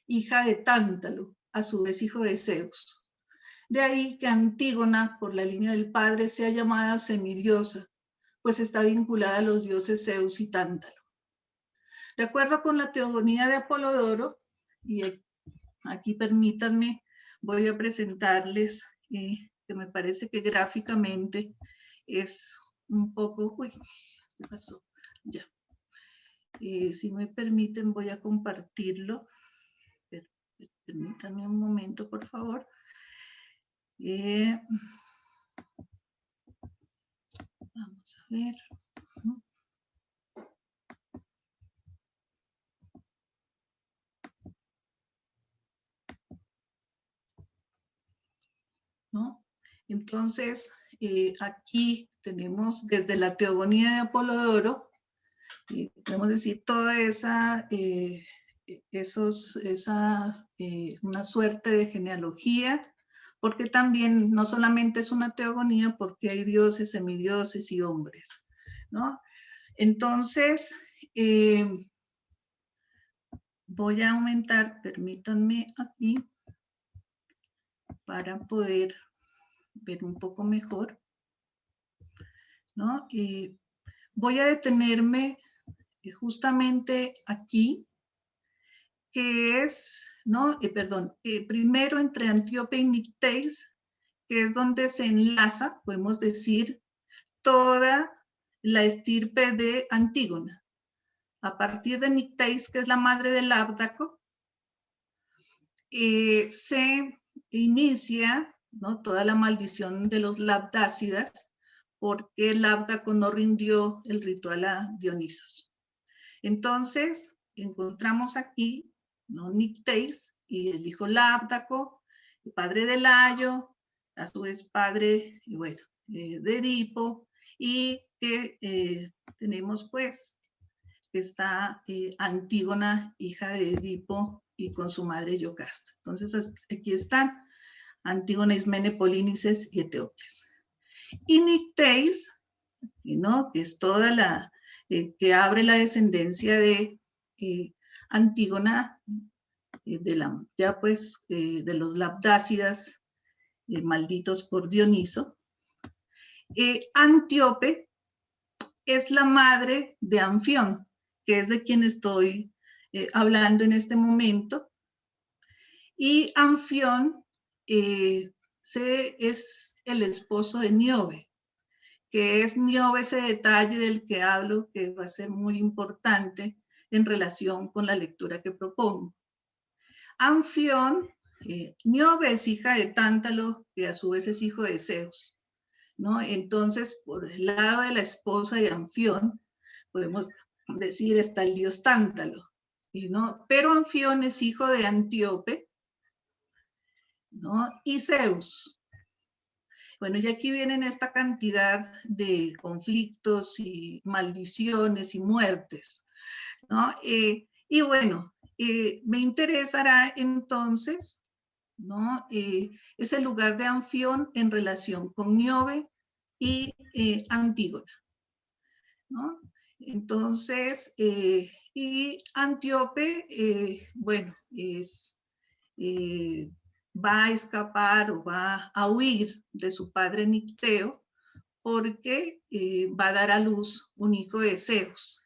hija de Tántalo, a su vez hijo de Zeus. De ahí que Antígona, por la línea del padre, sea llamada semidiosa, pues está vinculada a los dioses Zeus y Tántalo. De acuerdo con la teogonía de Apolodoro, y aquí permítanme, voy a presentarles, que me parece que gráficamente es un poco, uy, ¿qué pasó? Ya. Si me permiten, voy a compartirlo. Permítanme un momento, por favor. Vamos a ver. ¿No? Entonces, aquí tenemos desde la teogonía de Apolodoro, podemos decir toda esa, una suerte de genealogía, porque también no solamente es una teogonía, porque hay dioses, semidioses y hombres, ¿no? Entonces, voy a aumentar, permítanme aquí, para poder ver un poco mejor, ¿no? Voy a detenerme justamente aquí, que es, ¿no? Primero entre Antíope y Nicteis, que es donde se enlaza, podemos decir, toda la estirpe de Antígona. A partir de Nicteis, que es la madre del Labdaco, se inicia, ¿no?, toda la maldición de los Labdácidas, porque el Labdaco no rindió el ritual a Dionisos. Entonces, encontramos aquí, ¿no?, Nicteis y el hijo Labdaco, el padre de Layo, a su vez padre, bueno, de Edipo, y que tenemos pues, está Antígona, hija de Edipo, y con su madre Yocasta. Entonces, aquí están Antígona, Ismene, Polínices y Eteocles. Y Nicteis, ¿no?, que es toda la, que abre la descendencia de Antígona, de los Labdácidas, malditos por Dioniso. Antíope es la madre de Anfión, que es de quien estoy hablando en este momento. Y Anfión es el esposo de Níobe, que es Níobe, ese detalle del que hablo, que va a ser muy importante en relación con la lectura que propongo. Anfión, Níobe es hija de Tántalo, que a su vez es hijo de Zeus, ¿no? Entonces, por el lado de la esposa de Anfión, podemos decir, está el dios Tántalo, ¿no? Pero Anfión es hijo de Antíope, ¿no? Y Zeus. Bueno, y aquí vienen esta cantidad de conflictos y maldiciones y muertes, ¿no? Y bueno, me interesará entonces, ¿no? Ese lugar de Anfión en relación con Níobe y Antígona, ¿no? Entonces, y Antíope, bueno, va a escapar o va a huir de su padre Nicteo porque va a dar a luz un hijo de Zeus.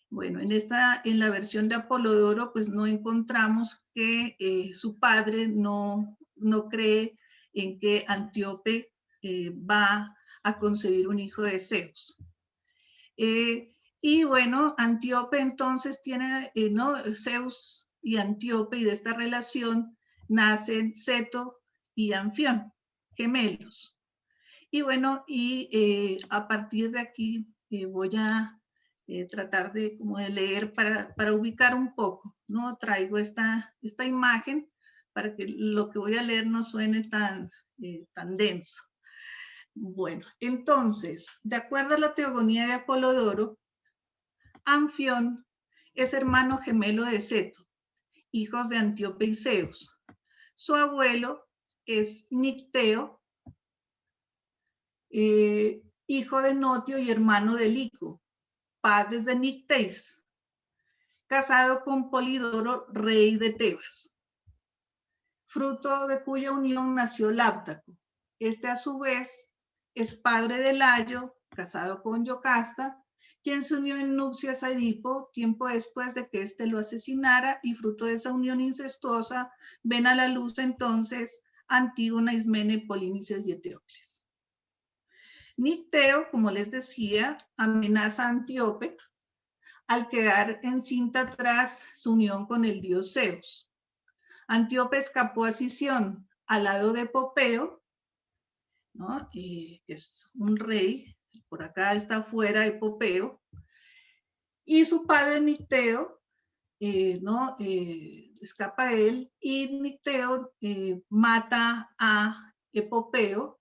Bueno, en la versión de Apolodoro, pues no encontramos que su padre no cree en que Antíope va a concebir un hijo de Zeus. Y bueno, Antíope entonces tiene, ¿no? Zeus y Antíope, y de esta relación nacen Ceto y Anfión, gemelos. Y bueno, y a partir de aquí voy a tratar de, como de leer para ubicar un poco, ¿no? Traigo esta imagen para que lo que voy a leer no suene tan denso. Bueno, entonces, de acuerdo a la teogonía de Apolodoro, Anfión es hermano gemelo de Ceto, hijos de Antíope y Zeus. Su abuelo es Nicteo, hijo de Notio y hermano de Lico, padres de Nicteis, casado con Polidoro, rey de Tebas, fruto de cuya unión nació Láptaco. Este a su vez es padre de Layo, casado con Yocasta, quien se unió en nupcias a Edipo tiempo después de que éste lo asesinara, y fruto de esa unión incestuosa ven a la luz entonces Antígona, Ismene, Polinices y Eteocles. Nicteo, como les decía, amenaza a Antíope al quedar encinta tras su unión con el dios Zeus. Antíope escapó a Sición al lado de Popeo, ¿no? Es un rey, por acá está afuera Popeo, y su padre Nicteo, ¿no? Escapa de él, y Nicteo mata a Popeo,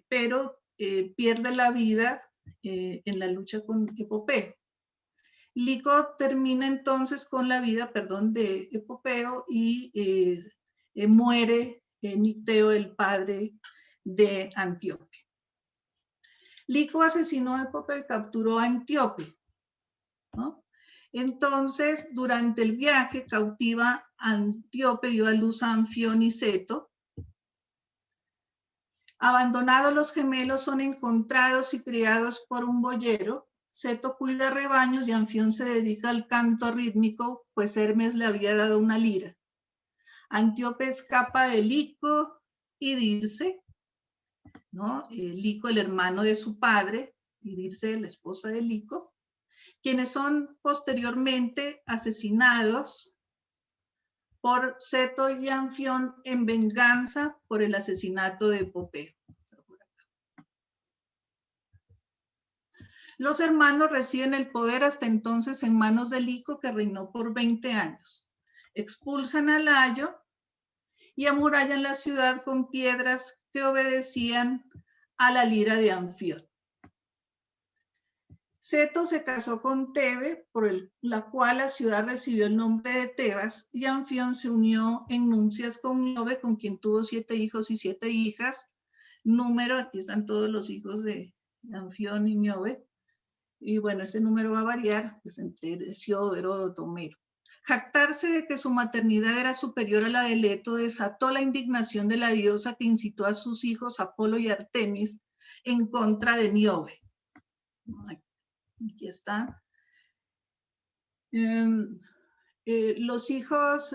pero pierde la vida en la lucha con Popeo. Lico termina entonces con la vida, de Popeo, y muere Nicteo, el padre de Antíope. Lico asesinó a Popeo y capturó a Antíope, ¿no? Entonces, durante el viaje, cautiva Antíope, dio a luz a Anfión y Ceto. Abandonados los gemelos, son encontrados y criados por un boyero. Ceto cuida rebaños y Anfión se dedica al canto rítmico, pues Hermes le había dado una lira. Antíope escapa de Lico y Dirce, ¿no? Lico, el hermano de su padre, y Dirce, la esposa de Lico, quienes son posteriormente asesinados por Ceto y Anfión en venganza por el asesinato de Popeo. Los hermanos reciben el poder hasta entonces en manos de Lico, que reinó por 20 años. Expulsan a Layo y amurallan la ciudad con piedras que obedecían a la lira de Anfión. Ceto se casó con Tebe, por la cual la ciudad recibió el nombre de Tebas, y Anfión se unió en nupcias con Níobe, con quien tuvo 7 hijos y 7 hijas. Número, aquí están todos los hijos de Anfión y Níobe. Y bueno, ese número va a variar, pues, entre Hesíodo, Heródoto, Homero. Jactarse de que su maternidad era superior a la de Leto desató la indignación de la diosa, que incitó a sus hijos Apolo y Artemis en contra de Níobe. Aquí está. Los hijos,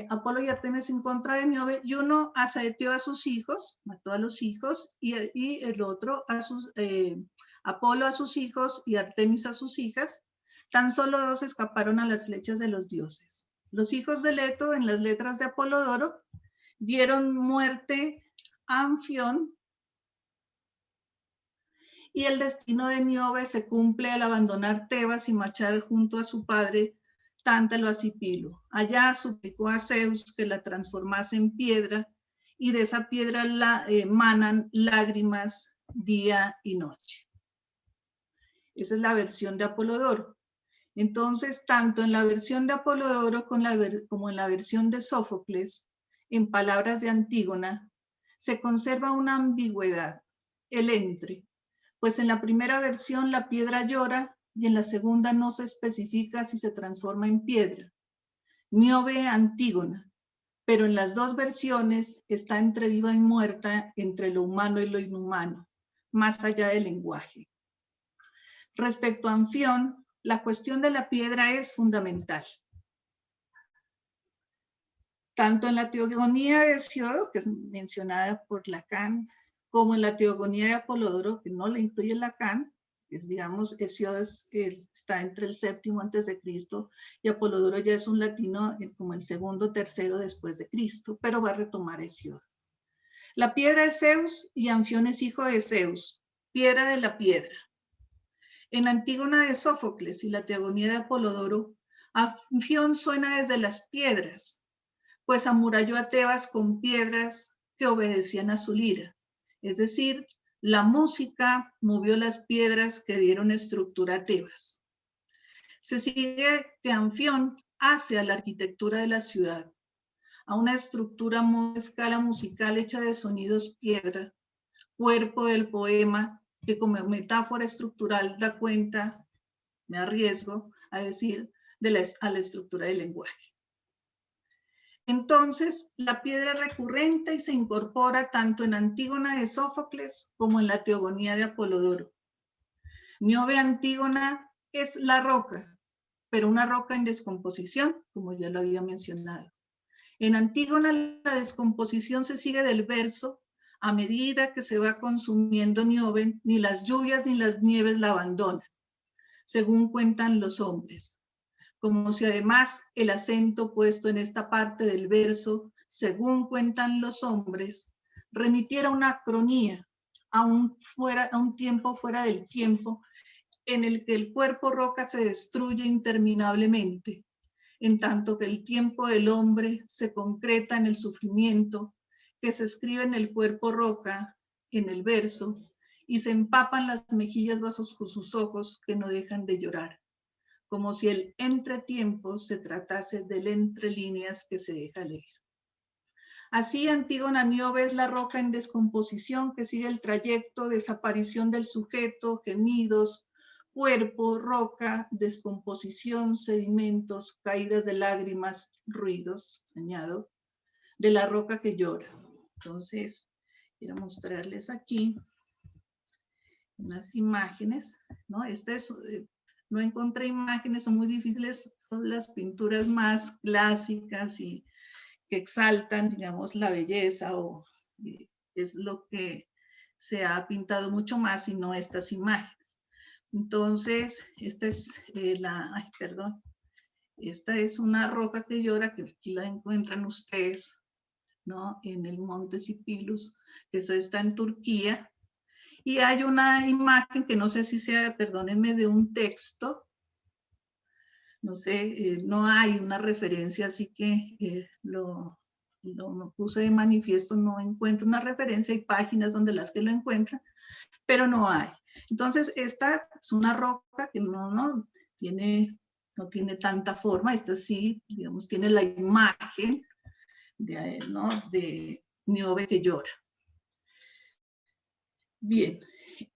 Apolo y Artemis en contra de Níobe, y uno asedió a sus hijos, mató a los hijos, y el otro Apolo a sus hijos y Artemis a sus hijas. Tan solo 2 escaparon a las flechas de los dioses. Los hijos de Leto, en las letras de Apolodoro, dieron muerte a Anfión Y el destino de Níobe se cumple al abandonar Tebas y marchar junto a su padre Tántalo a Cipilo. Allá suplicó a Zeus que la transformase en piedra, y de esa piedra manan lágrimas día y noche. Esa es la versión de Apolodoro. Entonces, tanto en la versión de Apolodoro como en la versión de Sófocles, en palabras de Antígona, se conserva una ambigüedad, el entre, pues en la primera versión la piedra llora y en la segunda no se especifica si se transforma en piedra. Níobe Antígona, pero en las dos versiones está entre viva y muerta, entre lo humano y lo inhumano, más allá del lenguaje. Respecto a Anfión, la cuestión de la piedra es fundamental. Tanto en la Teogonía de Hesiodo, que es mencionada por Lacan, como en la Teogonía de Apolodoro, que no la incluye Lacan, digamos, Hesiodo está entre el séptimo antes de Cristo y Apolodoro ya es un latino como el segundo, tercero después de Cristo, pero va a retomar Hesiodo. La piedra es Zeus y Anfión es hijo de Zeus, piedra de la piedra. En Antígona de Sófocles y la Teogonía de Apolodoro, Anfión suena desde las piedras, pues amuralló a Tebas con piedras que obedecían a su lira. Es decir, la música movió las piedras que dieron estructura a Tebas. Se sigue que Anfión hace a la arquitectura de la ciudad, a una estructura a escala musical hecha de sonidos piedra, cuerpo del poema, que como metáfora estructural da cuenta, me arriesgo a decir, a la estructura del lenguaje. Entonces, la piedra es recurrente y se incorpora tanto en Antígona de Sófocles como en la Teogonía de Apolodoro. Níobe Antígona es la roca, pero una roca en descomposición, como ya lo había mencionado. En Antígona la descomposición se sigue del verso. A medida que se va consumiendo Níobe, ni las lluvias ni las nieves la abandonan, según cuentan los hombres. Como si además el acento puesto en esta parte del verso, según cuentan los hombres, remitiera una acronía a un tiempo fuera del tiempo, en el que el cuerpo roca se destruye interminablemente, en tanto que el tiempo del hombre se concreta en el sufrimiento que se escribe en el cuerpo roca, en el verso, y se empapan las mejillas bajo sus ojos que no dejan de llorar, como si el entretiempo se tratase del entre líneas que se deja leer. Así, Antígona Níobe es la roca en descomposición que sigue el trayecto, desaparición del sujeto, gemidos, cuerpo, roca, descomposición, sedimentos, caídas de lágrimas, ruidos, añado, de la roca que llora. Entonces, quiero mostrarles aquí unas imágenes, ¿no? No encontré imágenes, son muy difíciles, son las pinturas más clásicas y que exaltan, digamos, la belleza, o es lo que se ha pintado mucho más y no estas imágenes. Entonces, esta es esta es una roca que llora, que aquí la encuentran ustedes, ¿no? En el monte Sipilus, que eso está en Turquía. Y hay una imagen que no sé si sea, perdónenme, de un texto. No sé, no hay una referencia, así que lo puse de manifiesto, no encuentro una referencia, hay páginas donde las que lo encuentran, pero no hay. Entonces, esta es una roca que no tiene tanta forma, esta sí, digamos, tiene la imagen de Níobe que llora. Bien,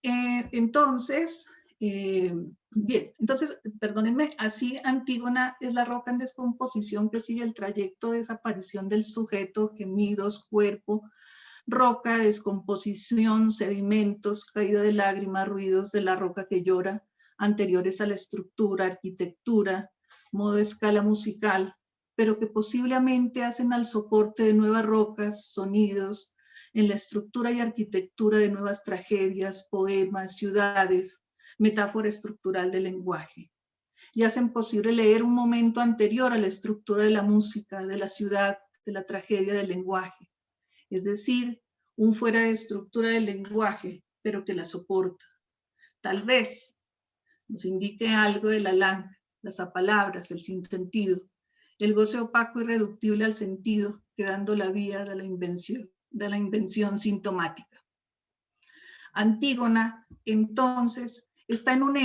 entonces, perdónenme, así Antígona es la roca en descomposición que sigue el trayecto de desaparición del sujeto, gemidos, cuerpo, roca, descomposición, sedimentos, caída de lágrimas, ruidos de la roca que llora, anteriores a la estructura, arquitectura, modo de escala musical, pero que posiblemente hacen al soporte de nuevas rocas, sonidos, en la estructura y arquitectura de nuevas tragedias, poemas, ciudades, metáfora estructural del lenguaje, y hacen posible leer un momento anterior a la estructura de la música, de la ciudad, de la tragedia del lenguaje, es decir, un fuera de estructura del lenguaje, pero que la soporta, tal vez nos indique algo de la lana, las apalabras, el sinsentido, el goce opaco y reductible al sentido, quedando la vía de la invención sintomática. Antígona, entonces, está en un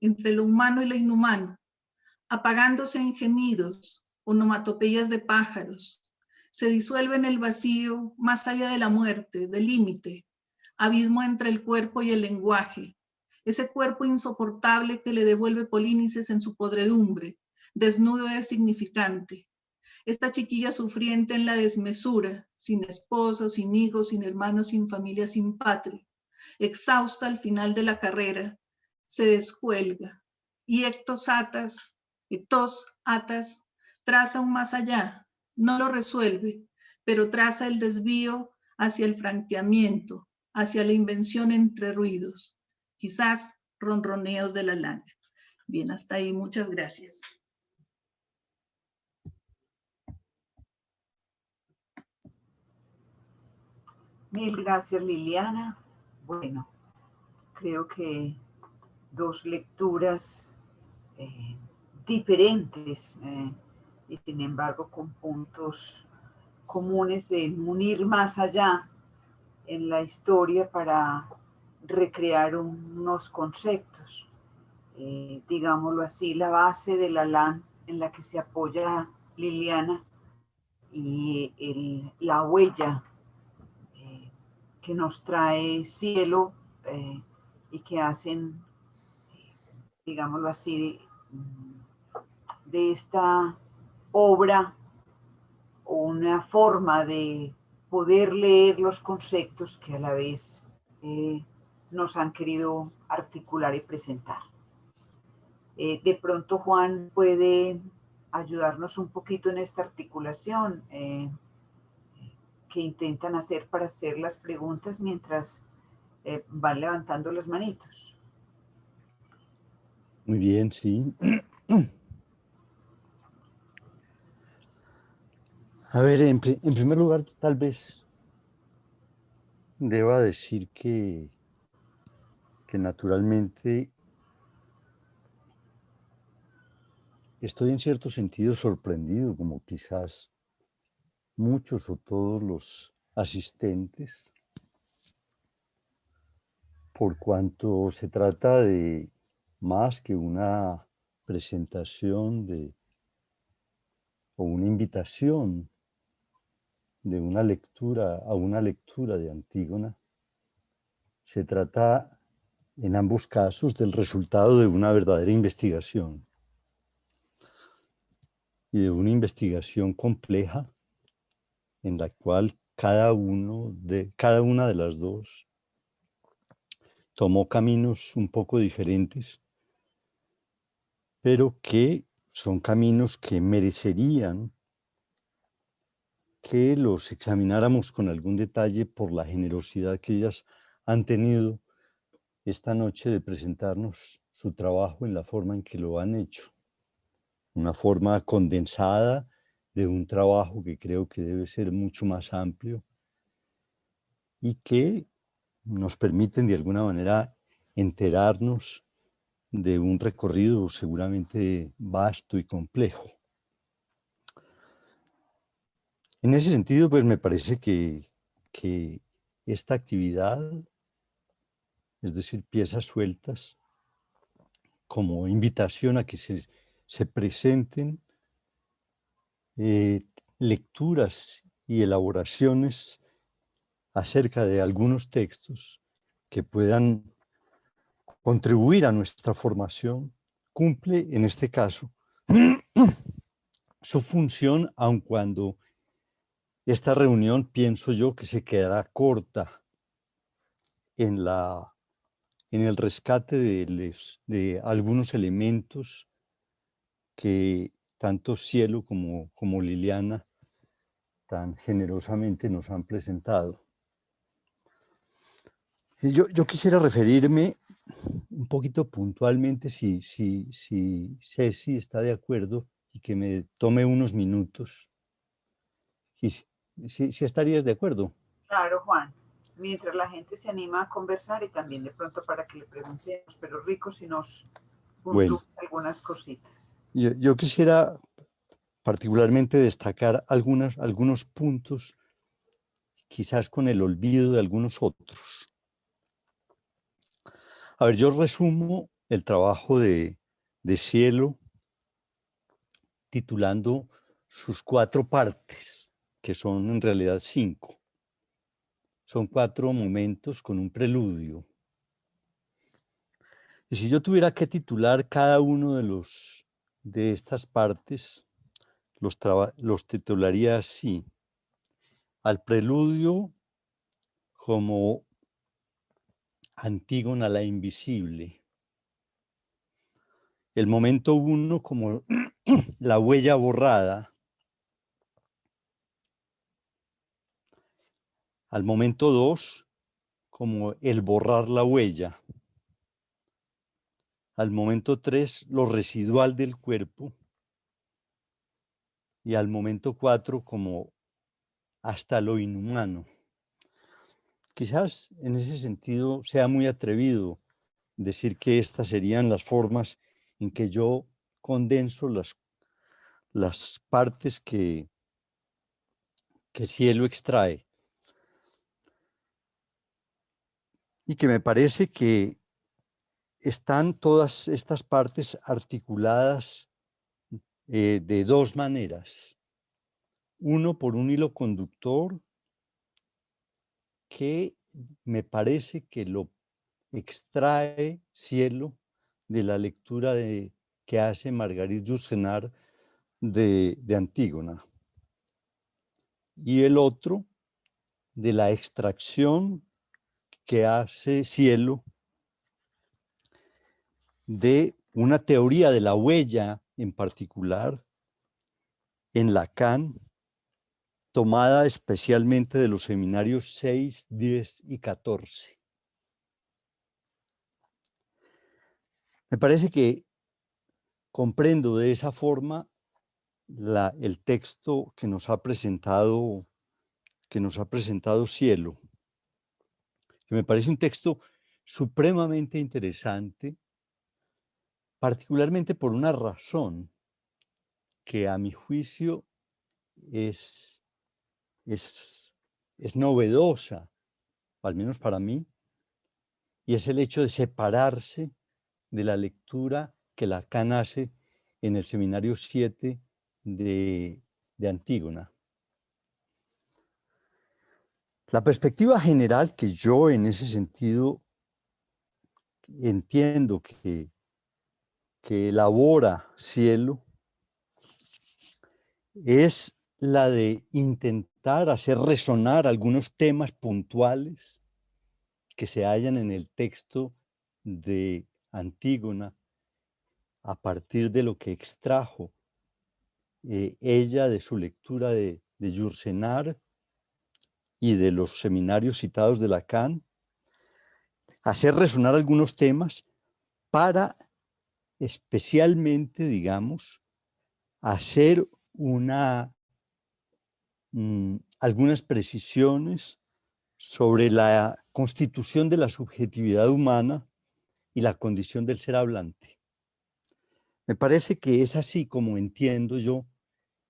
entre lo humano y lo inhumano, apagándose en gemidos, onomatopeyas de pájaros, se disuelve en el vacío más allá de la muerte, del límite, abismo entre el cuerpo y el lenguaje, ese cuerpo insoportable que le devuelve Polínices en su podredumbre, desnudo de significante. Esta chiquilla sufriente en la desmesura, sin esposo, sin hijos, sin hermanos, sin familia, sin patria, exhausta al final de la carrera, se descuelga y Ectos Atas traza un más allá, no lo resuelve, pero traza el desvío hacia el franqueamiento, hacia la invención entre ruidos, quizás ronroneos de la lana. Bien, hasta ahí, muchas gracias. Mil gracias, Liliana. Bueno, creo que dos lecturas diferentes y sin embargo con puntos comunes de unir más allá en la historia para recrear unos conceptos. Digámoslo así, la base de la LAN en la que se apoya Liliana y la huella que nos trae Cielo y que hacen, digámoslo así, de esta obra una forma de poder leer los conceptos que a la vez nos han querido articular y presentar. De pronto Juan puede ayudarnos un poquito en esta articulación que intentan hacer para hacer las preguntas mientras van levantando las manitos. Muy bien, sí. A ver, en primer lugar, tal vez deba decir que naturalmente estoy en cierto sentido sorprendido, como quizás muchos o todos los asistentes, por cuanto se trata de más que una presentación o una invitación de una lectura a una lectura de Antígona. Se trata en ambos casos del resultado de una verdadera investigación y de una investigación compleja en la cual cada una de las dos tomó caminos un poco diferentes, pero que son caminos que merecerían que los examináramos con algún detalle por la generosidad que ellas han tenido esta noche de presentarnos su trabajo en la forma en que lo han hecho. Una forma condensada de un trabajo que creo que debe ser mucho más amplio y que nos permiten de alguna manera enterarnos de un recorrido seguramente vasto y complejo. En ese sentido, pues me parece que esta actividad, es decir, piezas sueltas, como invitación a que se presenten lecturas y elaboraciones acerca de algunos textos que puedan contribuir a nuestra formación, cumple en este caso su función, aun cuando esta reunión pienso yo que se quedará corta en el rescate de algunos elementos que tanto Cielo como Liliana tan generosamente nos han presentado. Yo quisiera referirme un poquito puntualmente, si Ceci está de acuerdo, y que me tome unos minutos. Si estarías de acuerdo. Claro, Juan. mientras la gente se anima a conversar y también de pronto para que le preguntemos, pero rico si nos puntúa algunas cositas. Yo quisiera particularmente destacar algunos puntos, quizás con el olvido de algunos otros. A ver, yo resumo el trabajo de Cielo titulando sus 4 partes, que son en realidad 5. Son 4 momentos con un preludio. Y si yo tuviera que titular cada uno de estas partes, los titularía así. Al preludio como Antígona la invisible. El momento 1 como la huella borrada. Al momento 2 como el borrar la huella. Al momento 3 lo residual del cuerpo. Y al momento 4 como hasta lo inhumano. Quizás en ese sentido sea muy atrevido decir que estas serían las formas en que yo condenso las partes que Cielo extrae. Y que me parece que están todas estas partes articuladas de 2 maneras. Uno, por un hilo conductor que me parece que lo extrae Cielo de la lectura que hace Marguerite Yourcenar de Antígona. Y el otro, de la extracción que hace Cielo de una teoría de la huella en particular en Lacan, tomada especialmente de los seminarios 6, 10 y 14. Me parece que comprendo de esa forma el texto que nos ha presentado Cielo, que me parece un texto supremamente interesante, particularmente por una razón que a mi juicio es novedosa, al menos para mí, y es el hecho de separarse de la lectura que Lacan hace en el seminario 7 de Antígona. La perspectiva general que yo en ese sentido entiendo que elabora Cielo es la de intentar hacer resonar algunos temas puntuales que se hallan en el texto de Antígona a partir de lo que extrajo ella de su lectura de Yourcenar y de los seminarios citados de Lacan, hacer resonar algunos temas para especialmente, digamos, hacer algunas precisiones sobre la constitución de la subjetividad humana y la condición del ser hablante. Me parece que es así como entiendo yo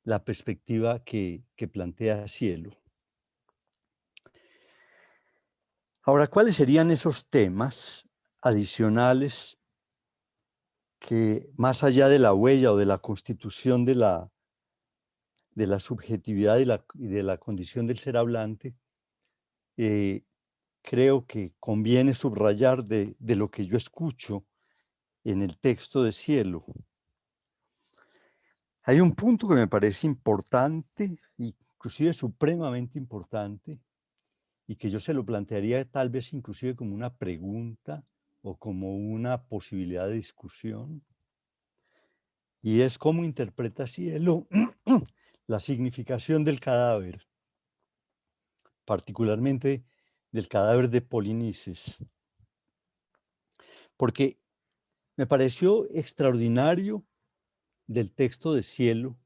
la perspectiva que plantea Cielo. Ahora, ¿cuáles serían esos temas adicionales que, más allá de la huella o de la constitución de la subjetividad y de la condición del ser hablante, creo que conviene subrayar de lo que yo escucho en el texto de Cielo? Hay un punto que me parece importante, inclusive supremamente importante, y que yo se lo plantearía tal vez inclusive como una pregunta o como una posibilidad de discusión, y es cómo interpreta Cielo la significación del cadáver, particularmente del cadáver de Polinices, porque me pareció extraordinario del texto de Cielo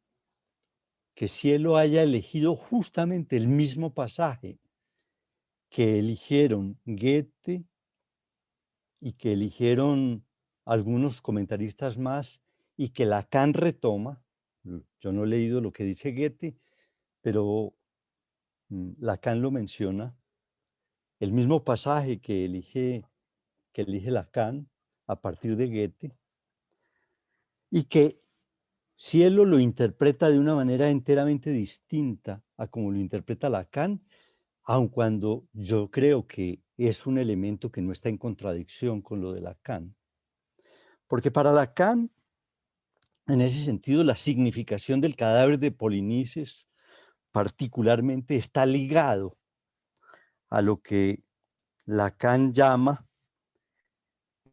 que Cielo haya elegido justamente el mismo pasaje que eligieron Goethe y que eligieron algunos comentaristas más y que Lacan retoma. Yo no he leído lo que dice Goethe, pero Lacan lo menciona. El mismo pasaje que elige Lacan a partir de Goethe, y que Cielo lo interpreta de una manera enteramente distinta a como lo interpreta Lacan, aun cuando yo creo que es un elemento que no está en contradicción con lo de Lacan. Porque para Lacan, en ese sentido, la significación del cadáver de Polinices particularmente está ligado a lo que Lacan llama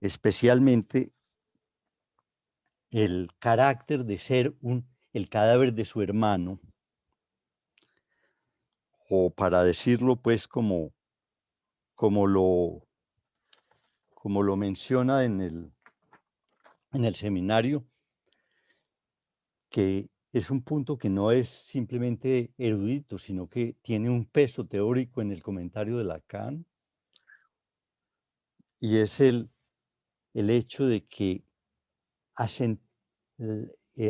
especialmente el carácter de ser el cadáver de su hermano, o para decirlo pues como lo menciona en el seminario, que es un punto que no es simplemente erudito, sino que tiene un peso teórico en el comentario de Lacan, y es el hecho de que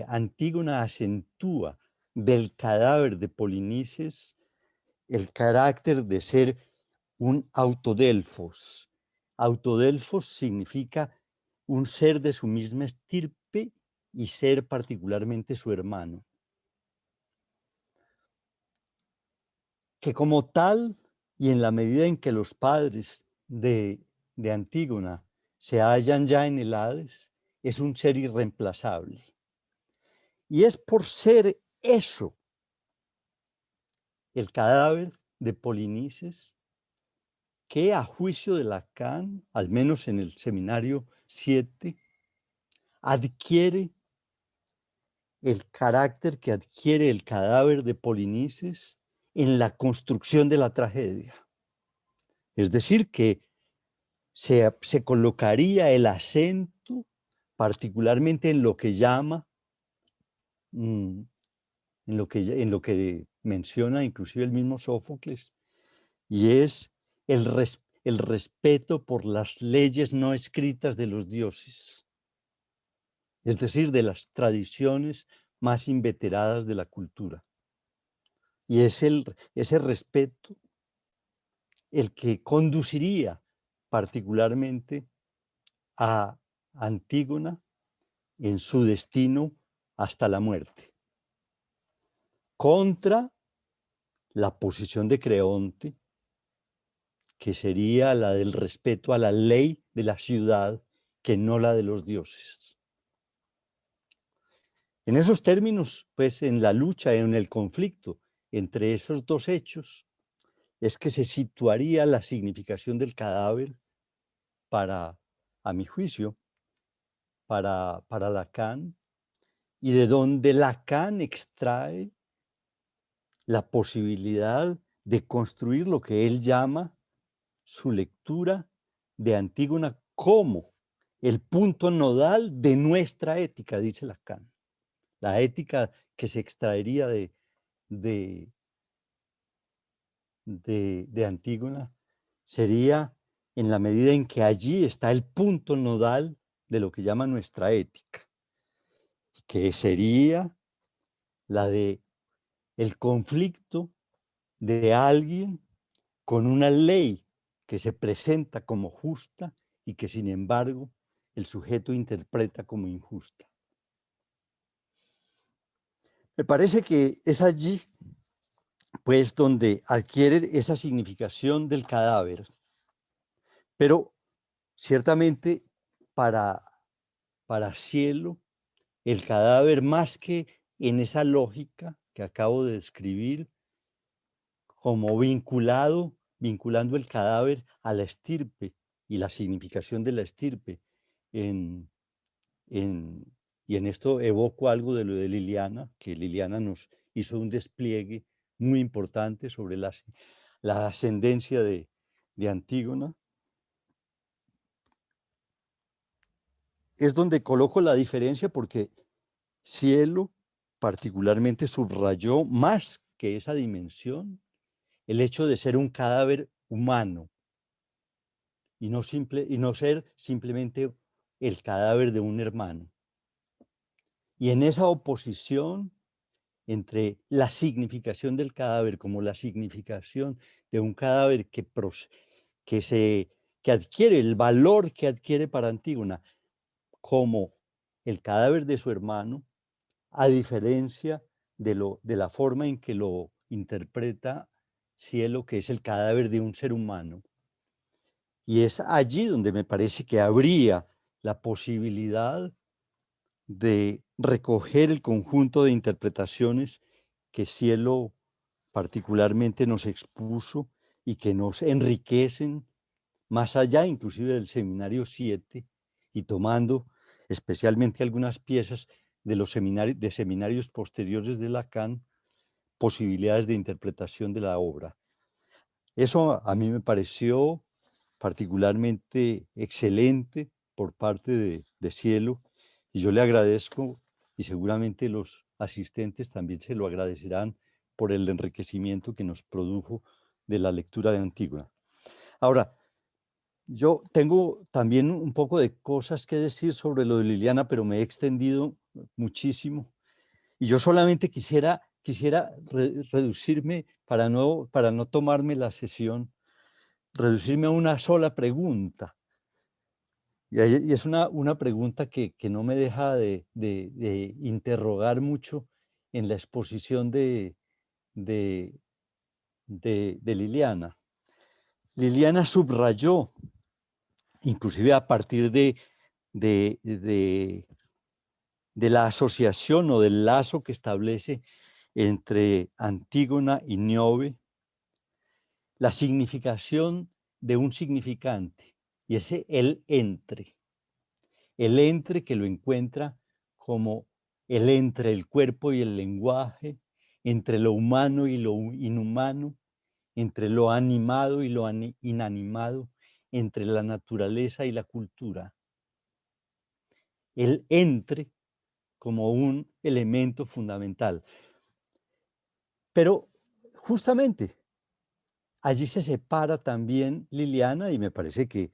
Antígona acentúa del cadáver de Polinices el carácter de ser un autodelfos. Autodelfos significa un ser de su misma estirpe y ser particularmente su hermano. Que como tal, y en la medida en que los padres de Antígona se hallan ya en el Hades, es un ser irreemplazable. Y es por ser eso, el cadáver de Polinices, que a juicio de Lacan, al menos en el seminario 7, adquiere el carácter que adquiere el cadáver de Polinices en la construcción de la tragedia. Es decir, que se colocaría el acento particularmente en lo que llama, en lo que menciona inclusive el mismo Sófocles, y es el respeto por las leyes no escritas de los dioses, es decir, de las tradiciones más inveteradas de la cultura. Y es ese respeto el que conduciría particularmente a Antígona en su destino hasta la muerte, contra la posición de Creonte, que sería la del respeto a la ley de la ciudad, que no la de los dioses. En esos términos, pues en la lucha, en el conflicto entre esos dos hechos, es que se situaría la significación del cadáver a mi juicio, para Lacan, y de donde Lacan extrae la posibilidad de construir lo que él llama su lectura de Antígona como el punto nodal de nuestra ética, dice Lacan. La ética que se extraería de Antígona sería en la medida en que allí está el punto nodal de lo que llama nuestra ética, que sería la de el conflicto de alguien con una ley que se presenta como justa y que sin embargo el sujeto interpreta como injusta. Me parece que es allí pues donde adquiere esa significación del cadáver, pero ciertamente para Cielo, el cadáver, más que en esa lógica que acabo de describir, como vinculando el cadáver a la estirpe y la significación de la estirpe, y en esto evoco algo de lo de Liliana, que Liliana nos hizo un despliegue muy importante sobre la ascendencia de Antígona. Es donde coloco la diferencia, porque Cielo particularmente subrayó más que esa dimensión el hecho de ser un cadáver humano y no ser simplemente el cadáver de un hermano. Y en esa oposición entre la significación del cadáver como la significación de un cadáver que adquiere el valor que adquiere para Antígona como el cadáver de su hermano, a diferencia de la forma en que lo interpreta Cielo, que es el cadáver de un ser humano. Y es allí donde me parece que habría la posibilidad de recoger el conjunto de interpretaciones que Cielo particularmente nos expuso y que nos enriquecen más allá inclusive del Seminario 7 y tomando especialmente algunas piezas de los seminarios posteriores de Lacan, posibilidades de interpretación de la obra. Eso a mí me pareció particularmente excelente por parte de Cielo, y yo le agradezco, y seguramente los asistentes también se lo agradecerán por el enriquecimiento que nos produjo de la lectura de Antígona. Ahora, yo tengo también un poco de cosas que decir sobre lo de Liliana, pero me he extendido muchísimo. Y yo solamente quisiera reducirme, para no tomarme la sesión, reducirme a una sola pregunta. Y es una pregunta que no me deja de interrogar mucho en la exposición de Liliana. Liliana subrayó, inclusive a partir de la asociación o del lazo que establece entre Antígona y Niobe, la significación de un significante, y ese el entre que lo encuentra como el entre el cuerpo y el lenguaje, entre lo humano y lo inhumano, entre lo animado y lo inanimado, entre la naturaleza y la cultura. El entre como un elemento fundamental. Pero justamente allí se separa también Liliana, y me parece que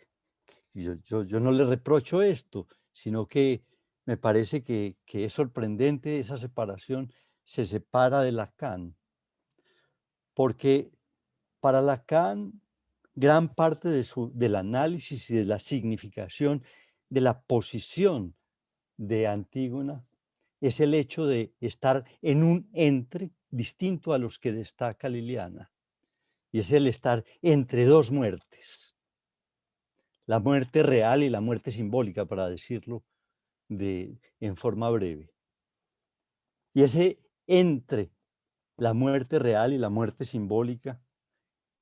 yo no le reprocho esto, sino que me parece que es sorprendente esa separación. Se separa de Lacan, porque para Lacan gran parte del análisis y de la significación de la posición de Antígona es el hecho de estar en un entre distinto a los que destaca Liliana, y es el estar entre dos muertes, la muerte real y la muerte simbólica, para decirlo en forma breve. Y ese entre la muerte real y la muerte simbólica,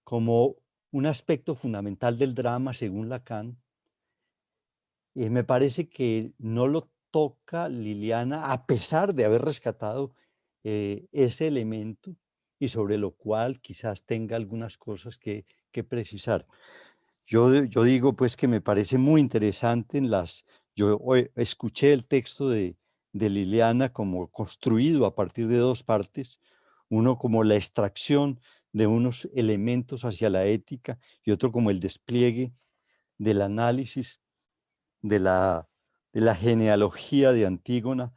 como un aspecto fundamental del drama, según Lacan, me parece que no lo toca Liliana, a pesar de haber rescatado ese elemento, y sobre lo cual quizás tenga algunas cosas que precisar. Yo digo pues que me parece muy interesante yo escuché el texto de Liliana como construido a partir de dos partes, uno como la extracción de unos elementos hacia la ética y otro como el despliegue del análisis de la genealogía de Antígona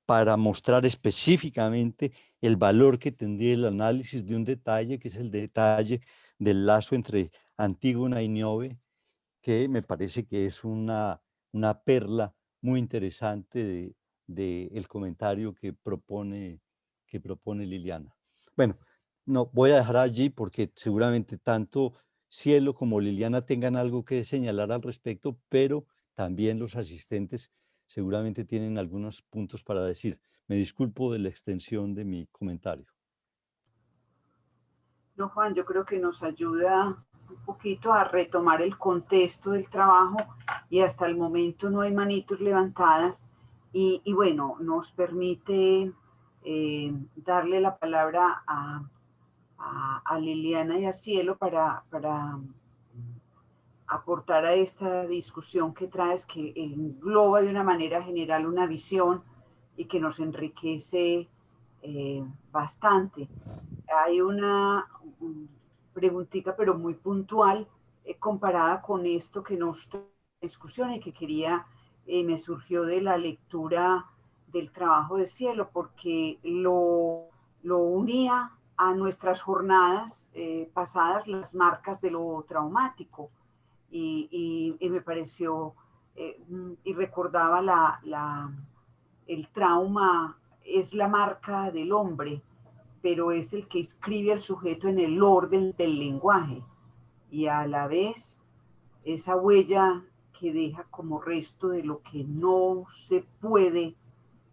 para mostrar específicamente el valor que tendría el análisis de un detalle, que es el detalle del lazo entre Antígona y Niobe, que me parece que es una perla muy interesante del comentario que propone Liliana. Bueno, no voy a dejar allí porque seguramente tanto Cielo como Liliana tengan algo que señalar al respecto, pero también los asistentes seguramente tienen algunos puntos para decir. Me disculpo de la extensión de mi comentario. No, Juan, yo creo que nos ayuda un poquito a retomar el contexto del trabajo, y hasta el momento no hay manitos levantadas, y bueno, nos permite darle la palabra a Liliana y a Cielo para aportar a esta discusión que traes, que engloba de una manera general una visión y que nos enriquece bastante. Hay preguntita, pero muy puntual, comparada con esto que nos trae discusión y que quería, me surgió de la lectura del trabajo de Cielo, porque lo unía a nuestras jornadas pasadas, las marcas de lo traumático, y me pareció, y recordaba el trauma es la marca del hombre, pero es el que inscribe al sujeto en el orden del lenguaje, y a la vez esa huella que deja como resto de lo que no se puede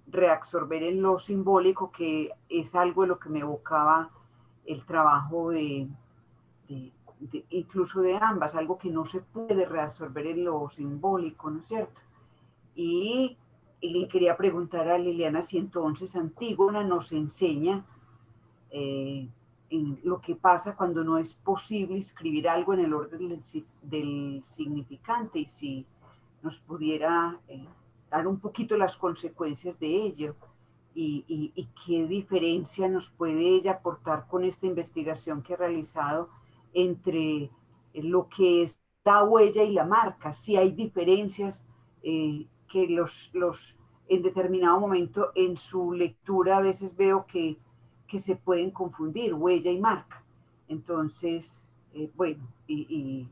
reabsorber en lo simbólico, que es algo de lo que me evocaba el trabajo incluso de ambas, algo que no se puede reabsorber en lo simbólico, ¿no es cierto? Y le quería preguntar a Liliana si entonces Antígona nos enseña en lo que pasa cuando no es posible escribir algo en el orden del significante, y si nos pudiera dar un poquito las consecuencias de ello, y qué diferencia nos puede ella aportar con esta investigación que ha realizado entre lo que es la huella y la marca, si hay diferencias que en determinado momento en su lectura a veces veo que se pueden confundir, huella y marca. Entonces, bueno, y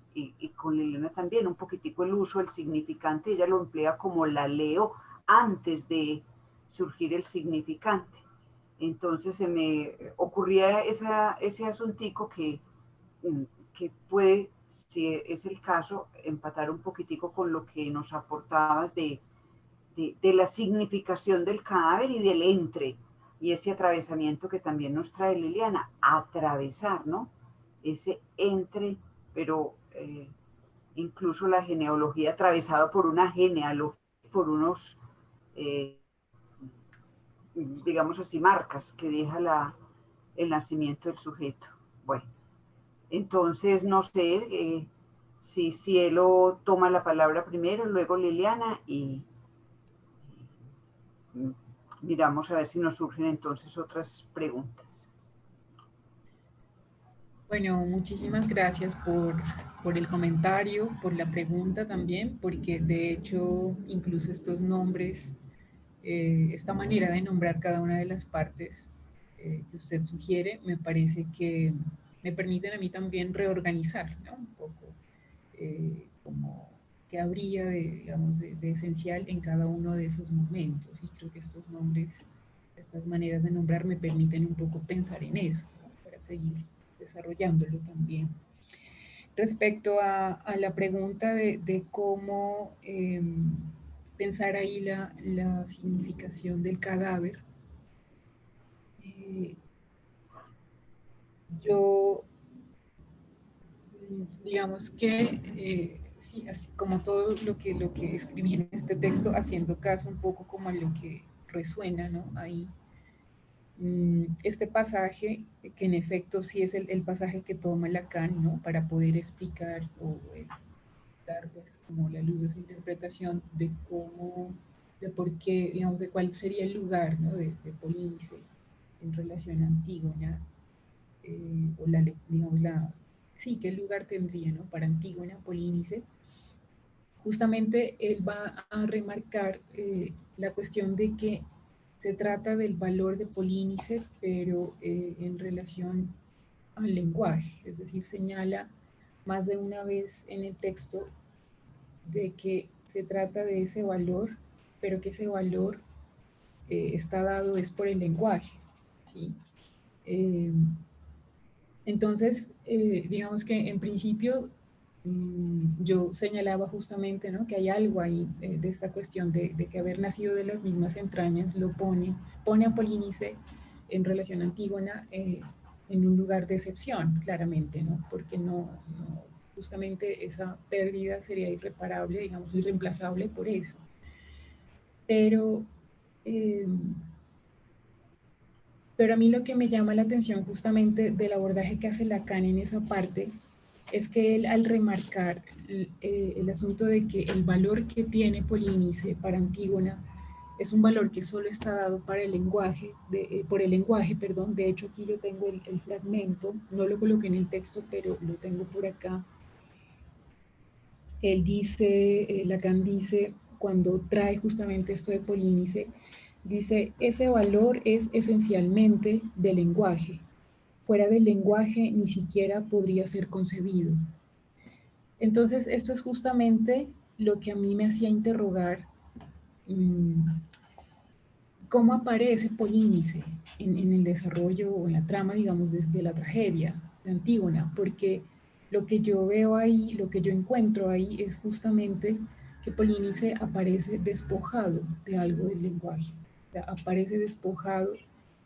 con Liliana también un poquitico el uso del significante, ella lo emplea como la leo antes de surgir el significante. Entonces se me ocurría ese asuntico que puede, si es el caso, empatar un poquitico con lo que nos aportabas de la significación del cadáver y del entre, y ese atravesamiento que también nos trae Liliana, atravesar, ¿no? Ese entre, pero incluso la genealogía atravesada por una genealogía, por unos, digamos así, marcas que deja el nacimiento del sujeto. Bueno, entonces no sé si Cielo toma la palabra primero, luego Liliana, y miramos a ver si nos surgen entonces otras preguntas. Bueno, muchísimas gracias por el comentario, por la pregunta también, porque de hecho incluso estos nombres, esta manera de nombrar cada una de las partes que usted sugiere, me parece que me permiten a mí también reorganizar, ¿no? Un poco como qué habría digamos, de esencial en cada uno de esos momentos. Y creo que estos nombres, estas maneras de nombrar me permiten un poco pensar en eso, ¿no? Para seguir desarrollándolo también. Respecto a la pregunta de cómo pensar ahí la significación del cadáver, yo digamos que sí, así como todo lo que escribí en este texto, haciendo caso un poco como a lo que resuena, ¿no? Ahí. Este pasaje, que en efecto sí es el pasaje que toma Lacan, ¿no? Para poder explicar o dar pues, como la luz de su interpretación de cómo, de por qué, digamos, de cuál sería el lugar, ¿no? de Polínice en relación a Antígona, o digamos, sí, qué lugar tendría, ¿no? Para Antígona, Polínice. Justamente él va a remarcar la cuestión de que se trata del valor de Polínice, pero en relación al lenguaje, es decir, señala más de una vez en el texto de que se trata de ese valor, pero que ese valor está dado es por el lenguaje, ¿sí? Entonces, digamos que en principio yo señalaba justamente, ¿no? Que hay algo ahí de esta cuestión de que haber nacido de las mismas entrañas lo pone a Polínice en relación a Antígona en un lugar de excepción, claramente, ¿no? Porque justamente esa pérdida sería irreparable, digamos, irreemplazable por eso. Pero a mí lo que me llama la atención justamente del abordaje que hace Lacan en esa parte es que él, al remarcar el asunto de que el valor que tiene Polínice para Antígona es un valor que solo está dado para el lenguaje, por el lenguaje, perdón. De hecho, aquí yo tengo el fragmento, no lo coloqué en el texto, pero lo tengo por acá. Él dice, Lacan dice, cuando trae justamente esto de Polínice, dice, ese valor es esencialmente del lenguaje. Fuera del lenguaje ni siquiera podría ser concebido. Entonces, esto es justamente lo que a mí me hacía interrogar cómo aparece Polínice en el desarrollo o en la trama, digamos, de la tragedia de Antígona, porque lo que yo veo ahí, lo que yo encuentro ahí es justamente que Polínice aparece despojado de algo del lenguaje, o sea, aparece despojado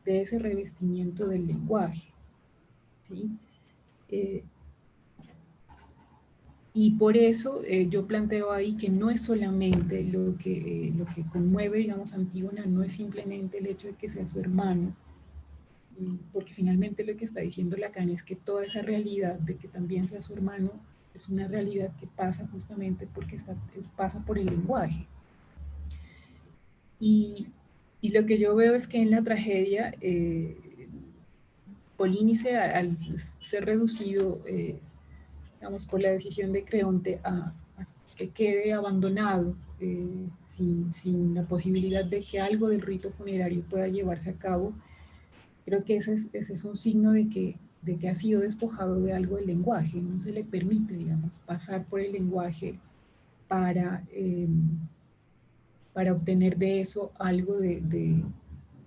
de ese revestimiento del lenguaje, ¿sí? Y por eso yo planteo ahí que no es solamente lo que conmueve, digamos, a Antígona, no es simplemente el hecho de que sea su hermano, porque finalmente lo que está diciendo Lacan es que toda esa realidad de que también sea su hermano es una realidad que pasa justamente porque pasa por el lenguaje. Y lo que yo veo es que en la tragedia, Polínice, al ser reducido, digamos, por la decisión de Creonte a que quede abandonado sin la posibilidad de que algo del rito funerario pueda llevarse a cabo, creo que ese es un signo de que ha sido despojado de algo del lenguaje, no se le permite, digamos, pasar por el lenguaje para obtener de eso algo de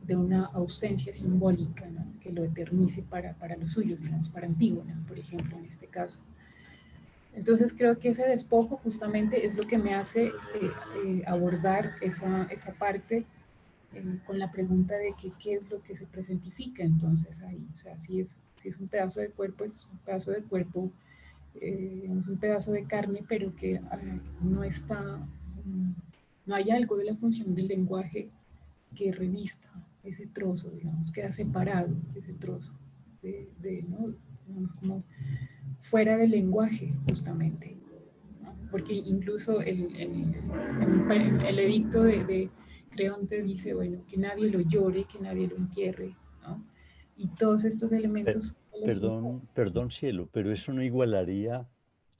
una ausencia simbólica, ¿no? Que lo eternice para los suyos, digamos, para Antígona, por ejemplo, en este caso. Entonces creo que ese despojo justamente es lo que me hace abordar esa parte con la pregunta de qué es lo que se presentifica entonces ahí. O sea, si es un pedazo de cuerpo, es un pedazo de cuerpo, digamos, un pedazo de carne, pero que no está, no hay algo de la función del lenguaje que revista ese trozo, digamos, queda separado ese trozo, ¿no? Digamos, como fuera del lenguaje, justamente, ¿no? Porque incluso el edicto de Creonte dice, bueno, que nadie lo llore, que nadie lo entierre, ¿no? Y todos estos elementos... Perdón, cielo, pero eso no igualaría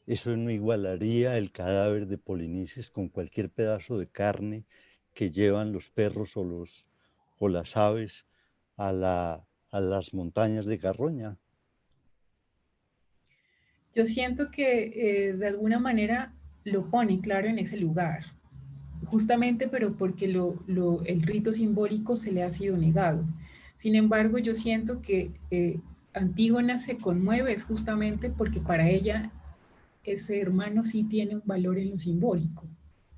el cadáver de Polinices con cualquier pedazo de carne que llevan los perros o las aves a las montañas de Carroña. Yo siento que de alguna manera lo pone claro en ese lugar, justamente pero porque el rito simbólico se le ha sido negado. Sin embargo, yo siento que Antígona se conmueve es justamente porque para ella ese hermano sí tiene un valor en lo simbólico,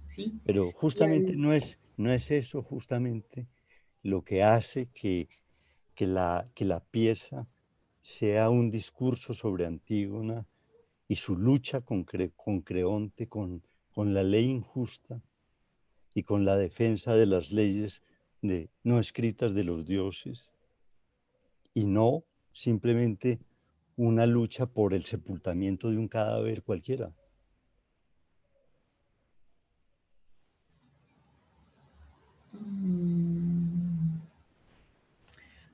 ¿sí? Pero justamente no es eso justamente lo que hace que la pieza sea un discurso sobre Antígona y su lucha con Creonte, con la ley injusta y con la defensa de las leyes no escritas de los dioses, y no simplemente una lucha por el sepultamiento de un cadáver cualquiera.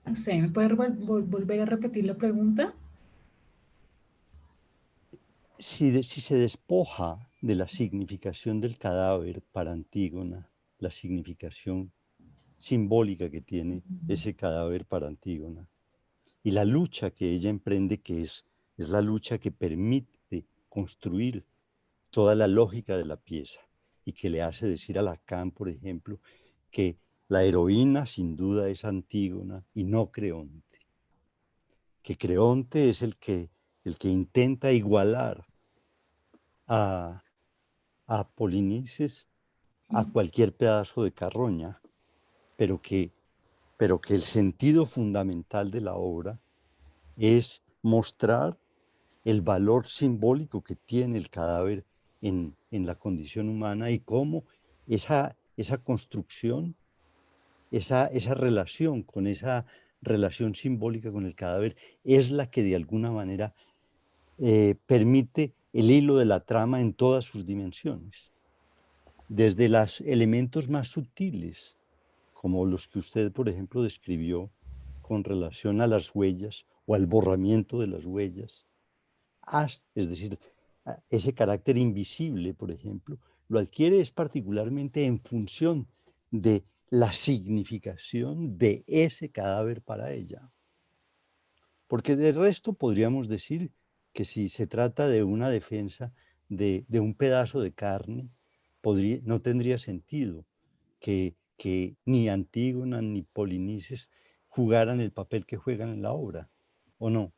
No sé, ¿me puedes volver a repetir la pregunta? Si se despoja de la significación del cadáver para Antígona, la significación simbólica que tiene ese cadáver para Antígona, y la lucha que ella emprende, que es la lucha que permite construir toda la lógica de la pieza y que le hace decir a Lacan, por ejemplo, que la heroína sin duda es Antígona y no Creonte, que Creonte es el que intenta igualar a Polinices a cualquier pedazo de carroña, pero que el sentido fundamental de la obra es mostrar el valor simbólico que tiene el cadáver en la condición humana y cómo esa construcción, esa relación con esa relación simbólica con el cadáver es la que de alguna manera permite el hilo de la trama en todas sus dimensiones, desde los elementos más sutiles como los que usted, por ejemplo, describió con relación a las huellas o al borramiento de las huellas, es decir, ese carácter invisible, por ejemplo, lo adquiere es particularmente en función de la significación de ese cadáver para ella. Porque de resto podríamos decir que si se trata de una defensa de un pedazo de carne, no tendría sentido que ni Antígona ni Polinices jugaran el papel que juegan en la obra, ¿o no?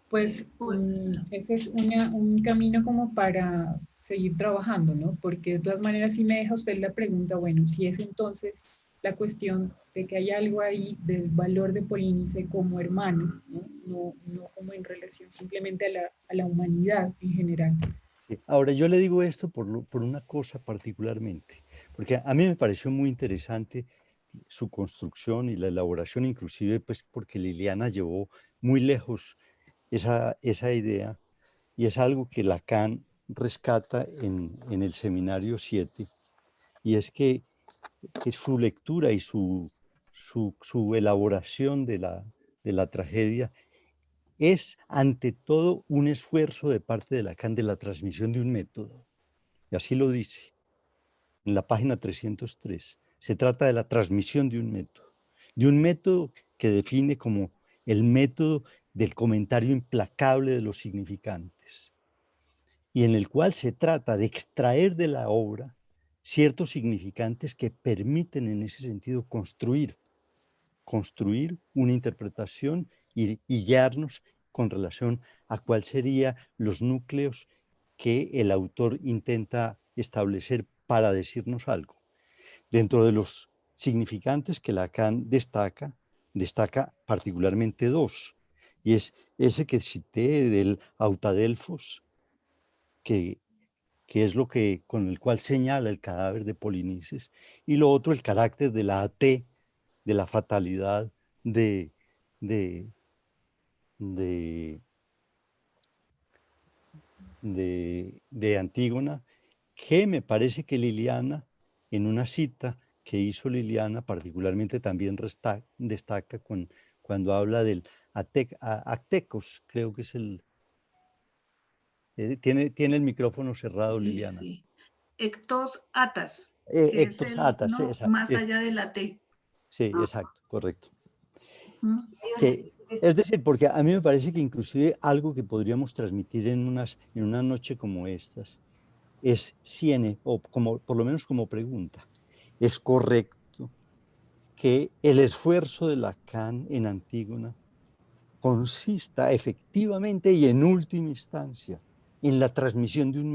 Pues ese es un camino como para seguir trabajando, ¿no? Porque de todas maneras sí me deja usted la pregunta, bueno, si es entonces la cuestión de que hay algo ahí del valor de Polínice como hermano, ¿no? No como en relación simplemente a la humanidad en general. Ahora, yo le digo esto por una cosa particularmente, porque a mí me pareció muy interesante su construcción y la elaboración, inclusive pues porque Liliana llevó muy lejos esa idea, y es algo que Lacan rescata en el Seminario 7, y es que su lectura y su elaboración de la tragedia es ante todo un esfuerzo de parte de Lacan de la transmisión de un método. Y así lo dice en la página 303. Se trata de la transmisión de un método que define como el método del comentario implacable de los significantes, y en el cual se trata de extraer de la obra ciertos significantes que permiten en ese sentido construir una interpretación y guiarnos con relación a cuáles serían los núcleos que el autor intenta establecer para decirnos algo. Dentro de los significantes que Lacan destaca particularmente dos, y es ese que cité del autadelfos, que es lo que, con el cual señala el cadáver de Polinices, y lo otro, el carácter de la AT, de la fatalidad de, de, de, de Antígona, que me parece que Liliana, en una cita que hizo Liliana, particularmente también destaca cuando habla del Actecos, creo que es el... tiene el micrófono cerrado, Liliana. Sí. Ectos atas, que es Ectos el atas, no más allá de la T. sí, exacto, correcto. ¿Mm? Es decir, porque a mí me parece que inclusive algo que podríamos transmitir en una noche como estas es o como, por lo menos como pregunta, ¿es correcto que el esfuerzo de Lacan en Antígona consista efectivamente y en última instancia en la transmisión de un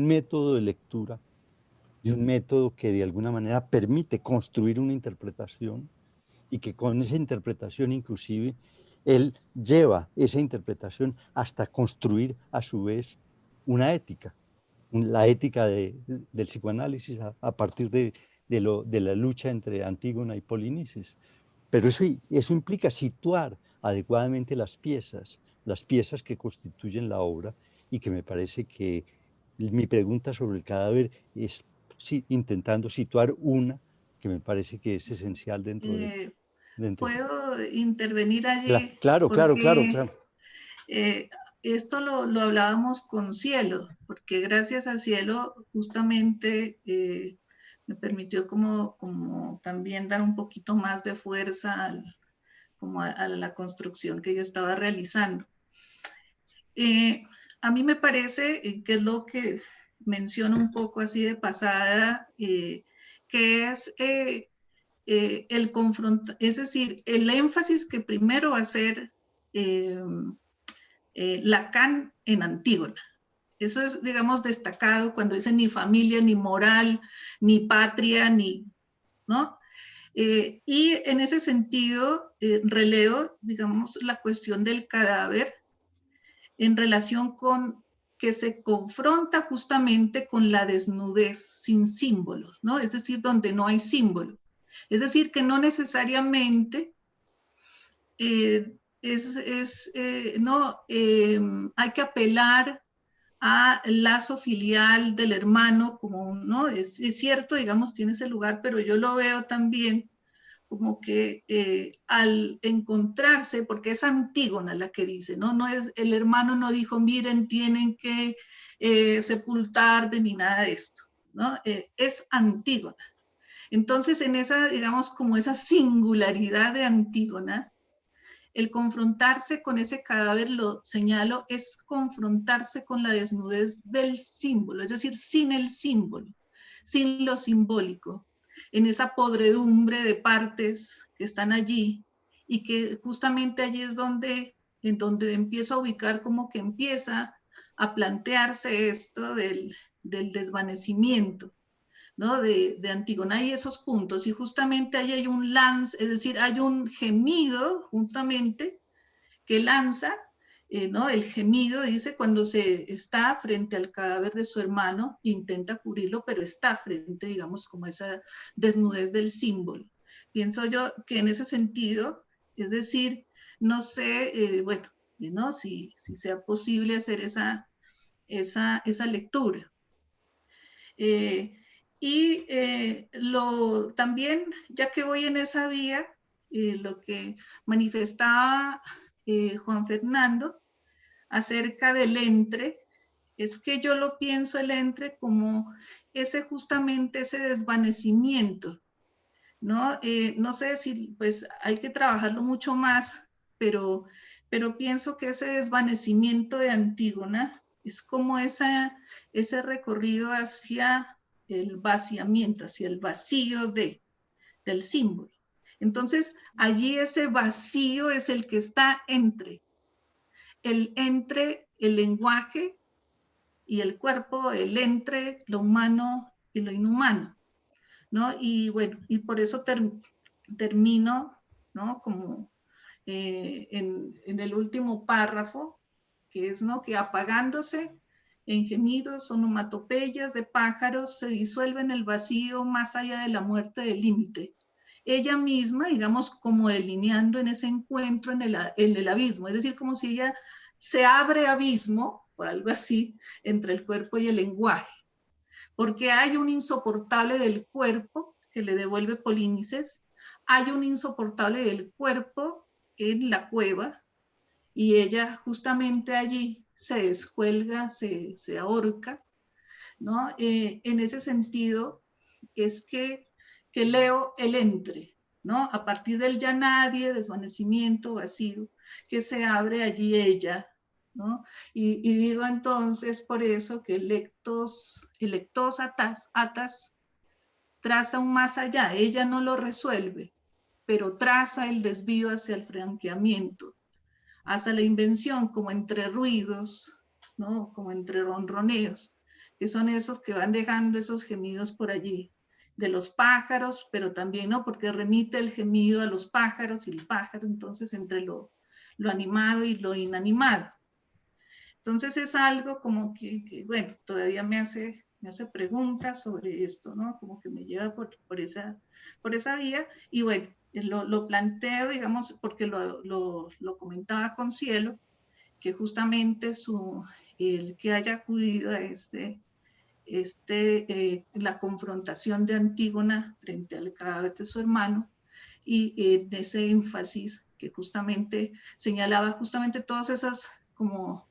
método de lectura, de un método que de alguna manera permite construir una interpretación, y que con esa interpretación inclusive él lleva esa interpretación hasta construir a su vez una ética, la ética del psicoanálisis a partir de la lucha entre Antígona y Polinices? Pero eso implica situar adecuadamente las piezas que constituyen la obra, y que me parece que mi pregunta sobre el cadáver es intentando situar una que me parece que es esencial dentro de... ¿Puedo intervenir allí? Claro. Porque esto lo hablábamos con Cielo, porque gracias a Cielo justamente me permitió como también dar un poquito más de fuerza a la construcción que yo estaba realizando. A mí me parece que es lo que menciono un poco así de pasada, que es el confrontar, es decir, el énfasis que primero va a hacer Lacan en Antígona. Eso es, digamos, destacado cuando dice ni familia, ni moral, ni patria, ¿no? Y en ese sentido, releo, digamos, la cuestión del cadáver en relación con que se confronta justamente con la desnudez sin símbolos, ¿no? Es decir, donde no hay símbolo. Es decir, que no necesariamente hay que apelar al lazo filial del hermano, como, ¿no? Es cierto, digamos, tiene ese lugar, pero yo lo veo también como que al encontrarse, porque es Antígona la que dice, ¿no? No es, el hermano no dijo, miren, tienen que sepultarme ni nada de esto, ¿no? Es Antígona. Entonces, en esa, digamos, como esa singularidad de Antígona, el confrontarse con ese cadáver, lo señalo, es confrontarse con la desnudez del símbolo, es decir, sin el símbolo, sin lo simbólico, en esa podredumbre de partes que están allí y que justamente allí es donde, en donde empiezo a ubicar como que empieza a plantearse esto del desvanecimiento, ¿no? De Antígona, y esos puntos, y justamente ahí hay un lance, es decir, hay un gemido justamente que lanza, ¿no? El gemido dice cuando se está frente al cadáver de su hermano, intenta cubrirlo, pero está frente, digamos, como esa desnudez del símbolo. Pienso yo que en ese sentido, es decir, no sé, bueno, ¿no? Si sea posible hacer esa lectura. También, ya que voy en esa vía, lo que manifestaba Juan Fernando acerca del entre, es que yo lo pienso el entre como justamente ese desvanecimiento, ¿no? No sé si pues hay que trabajarlo mucho más, pero pienso que ese desvanecimiento de Antígona es como ese recorrido hacia el vaciamiento, hacia el vacío del símbolo. Entonces, allí ese vacío es el que está entre el lenguaje y el cuerpo, el entre lo humano y lo inhumano, ¿no? Y bueno, y por eso termino, ¿no? Como en el último párrafo, que es, ¿no? Que apagándose en gemidos, onomatopeyas de pájaros, se disuelve en el vacío más allá de la muerte del límite. Ella misma, digamos, como delineando en ese encuentro en el abismo, es decir, como si ella se abre abismo, o algo así, entre el cuerpo y el lenguaje, porque hay un insoportable del cuerpo que le devuelve Polinices, hay un insoportable del cuerpo en la cueva, y ella justamente allí se descuelga, se ahorca, ¿no? En ese sentido es que leo el entre, ¿no? A partir del ya nadie, desvanecimiento, vacío, que se abre allí ella, ¿no? Y digo entonces por eso que electos atas traza un más allá, ella no lo resuelve, pero traza el desvío hacia el franqueamiento, hacia la invención, como entre ruidos, ¿no? Como entre ronroneos, que son esos que van dejando esos gemidos por allí, de los pájaros, pero también, ¿no? Porque remite el gemido a los pájaros y el pájaro, entonces, entre lo animado y lo inanimado. Entonces es algo como que bueno, todavía me hace preguntas sobre esto, ¿no? Como que me lleva por esa vía, y bueno, lo planteo, digamos, porque lo comentaba con Cielo, que justamente el que haya acudido a la confrontación de Antígona frente al cadáver de su hermano, y ese énfasis que justamente señalaba justamente todas esas como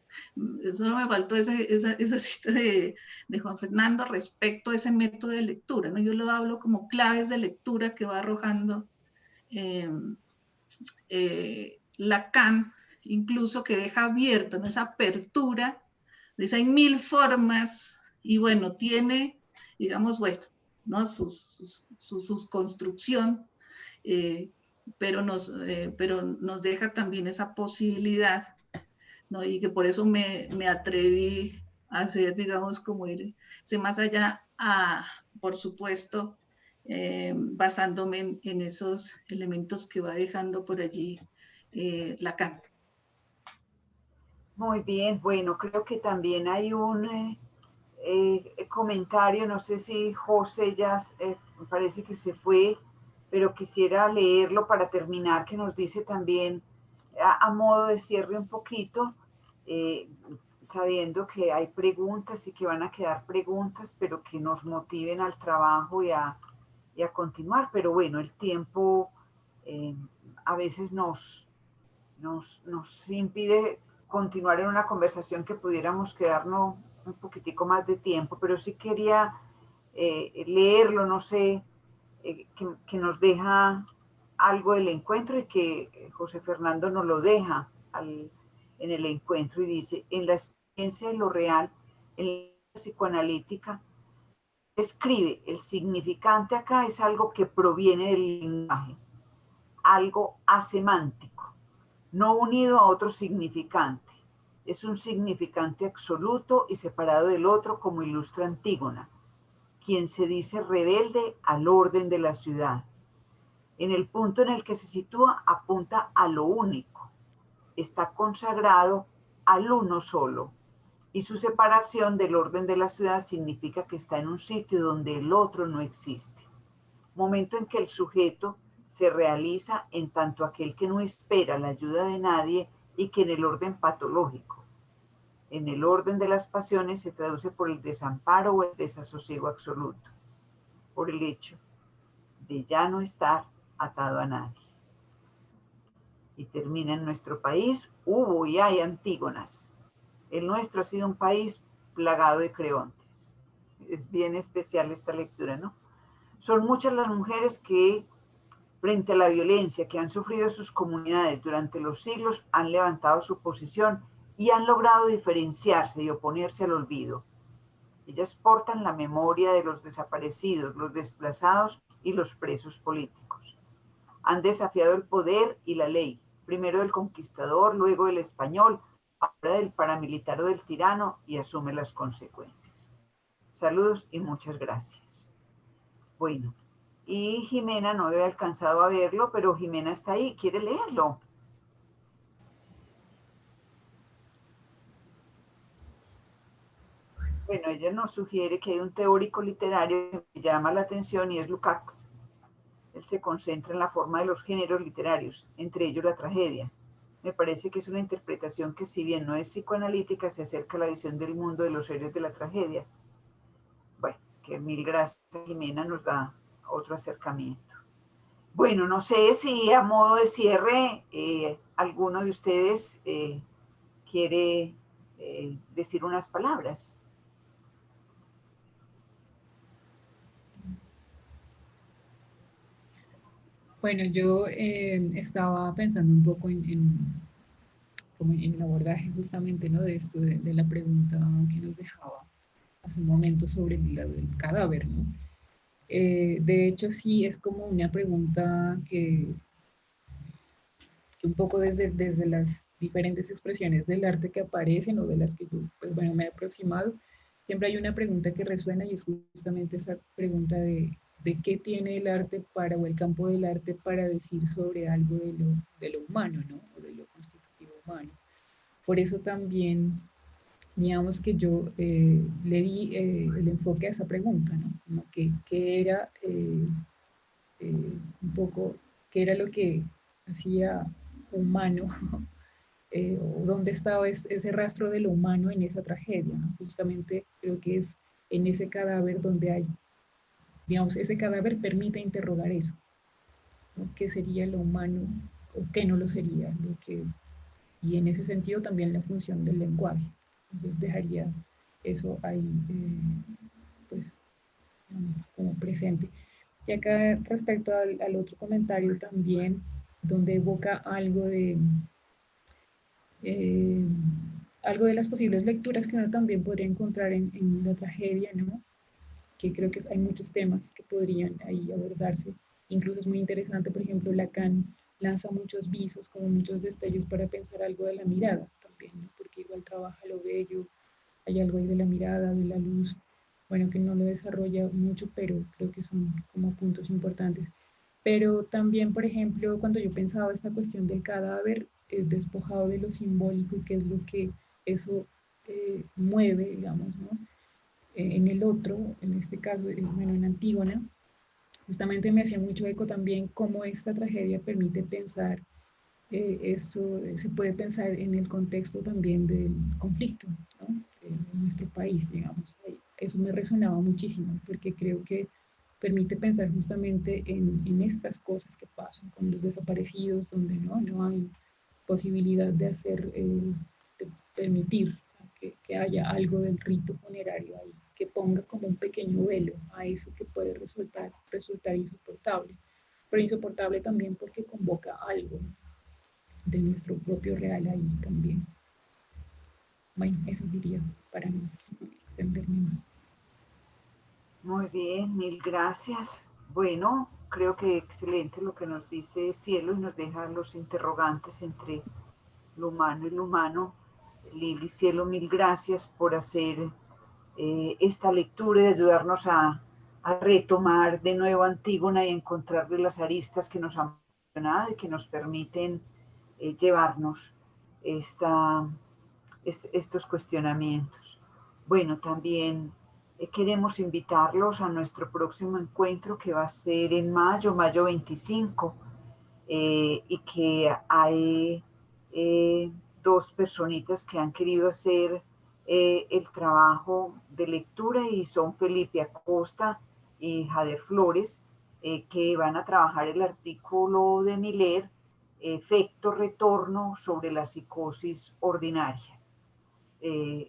solo me faltó esa cita de Juan Fernando respecto a ese método de lectura, ¿no? Yo lo hablo como claves de lectura que va arrojando Lacan, incluso que deja abierta, ¿no? Esa apertura, dice hay mil formas, y bueno, tiene, digamos, bueno, ¿no? Su construcción, pero nos deja también esa posibilidad, ¿no? Y que por eso me atreví a hacer, digamos, como irse más allá, por supuesto, basándome en esos elementos que va dejando por allí Lacan. Muy bien, bueno, creo que también hay un comentario, no sé si José ya parece que se fue, pero quisiera leerlo para terminar, que nos dice también a modo de cierre un poquito, sabiendo que hay preguntas y que van a quedar preguntas, pero que nos motiven al trabajo y a continuar. Pero bueno, el tiempo a veces nos impide continuar en una conversación que pudiéramos quedarnos un poquitico más de tiempo, pero sí quería leerlo, no sé, que nos deja algo del encuentro y que José Fernando nos lo deja en el encuentro y dice: en la experiencia de lo real, en la psicoanalítica, escribe, el significante acá es algo que proviene del lenguaje, algo asemántico, no unido a otro significante. Es un significante absoluto y separado del otro, como ilustra Antígona, quien se dice rebelde al orden de la ciudad. En el punto en el que se sitúa, apunta a lo único. Está consagrado al uno solo. Y su separación del orden de la ciudad significa que está en un sitio donde el otro no existe. Momento en que el sujeto se realiza en tanto aquel que no espera la ayuda de nadie y que en el orden patológico. En el orden de las pasiones se traduce por el desamparo o el desasosiego absoluto, por el hecho de ya no estar atado a nadie. Y termina: en nuestro país hubo y hay Antígonas. El nuestro ha sido un país plagado de creontes. Es bien especial esta lectura, ¿no? Son muchas las mujeres que, frente a la violencia que han sufrido sus comunidades durante los siglos, han levantado su posición y han logrado diferenciarse y oponerse al olvido. Ellas portan la memoria de los desaparecidos, los desplazados y los presos políticos. Han desafiado el poder y la ley, primero del conquistador, luego del español, ahora del paramilitar o del tirano, y asume las consecuencias. Saludos y muchas gracias. Bueno, y Jimena, no había alcanzado a verlo, pero Jimena está ahí, ¿quiere leerlo? Bueno, ella nos sugiere que hay un teórico literario que me llama la atención y es Lukács. Él se concentra en la forma de los géneros literarios, entre ellos la tragedia. Me parece que es una interpretación que, si bien no es psicoanalítica, se acerca a la visión del mundo de los héroes de la tragedia. Bueno, que mil gracias, Jimena, nos da otro acercamiento. Bueno, no sé si a modo de cierre alguno de ustedes quiere decir unas palabras. Bueno, yo estaba pensando un poco como en el abordaje justamente, ¿no? De esto, de la pregunta que nos dejaba hace un momento sobre el cadáver, ¿no? De hecho, sí, es como una pregunta que un poco desde las diferentes expresiones del arte que aparecen o de las que yo, pues bueno, me he aproximado, siempre hay una pregunta que resuena y es justamente esa pregunta de qué tiene el arte para, o el campo del arte para decir sobre algo de lo humano, ¿no? O de lo constitutivo humano. Por eso también, digamos que yo le di el enfoque a esa pregunta, ¿no? Como que qué era un poco, qué era lo que hacía humano, o dónde estaba ese rastro de lo humano en esa tragedia, ¿no? Justamente creo que es en ese cadáver donde hay, digamos, ese cadáver permite interrogar eso, ¿no? ¿Qué sería lo humano o qué no lo sería? Y en ese sentido también la función del lenguaje. Entonces dejaría eso ahí, pues, digamos, como presente. Y acá respecto al otro comentario también, donde evoca eh, algo de las posibles lecturas que uno también podría encontrar en la tragedia, ¿no? Que creo que hay muchos temas que podrían ahí abordarse. Incluso es muy interesante, por ejemplo, Lacan lanza muchos visos, como muchos destellos para pensar algo de la mirada también, ¿no? Porque igual trabaja lo bello, hay algo ahí de la mirada, de la luz, bueno, que no lo desarrolla mucho, pero creo que son como puntos importantes. Pero también, por ejemplo, cuando yo pensaba esta cuestión del cadáver despojado de lo simbólico y qué es lo que eso mueve, digamos, ¿no? En el otro, en este caso, bueno, en Antígona, justamente me hacía mucho eco también cómo esta tragedia permite pensar esto se puede pensar en el contexto también del conflicto, ¿no? En nuestro país, digamos. Eso me resonaba muchísimo porque creo que permite pensar justamente en estas cosas que pasan con los desaparecidos, donde no hay posibilidad de hacer, de permitir que haya algo del rito funerario ahí, que ponga como un pequeño velo a eso que puede resultar insoportable, pero insoportable también porque convoca algo de nuestro propio real ahí también. Bueno, eso diría para no extenderme más. Muy bien, mil gracias. Bueno, creo que excelente lo que nos dice Cielo y nos deja los interrogantes entre lo humano y lo humano. Lili, Cielo, mil gracias por hacer esta lectura y ayudarnos a retomar de nuevo Antígona y encontrarle las aristas que nos han funcionado y que nos permiten llevarnos estos cuestionamientos. Bueno, también queremos invitarlos a nuestro próximo encuentro que va a ser en mayo 25, y que hay dos personitas que han querido hacer el trabajo de lectura y son Felipe Acosta y Jader Flores, que van a trabajar el artículo de Miller, Efecto Retorno sobre la psicosis ordinaria.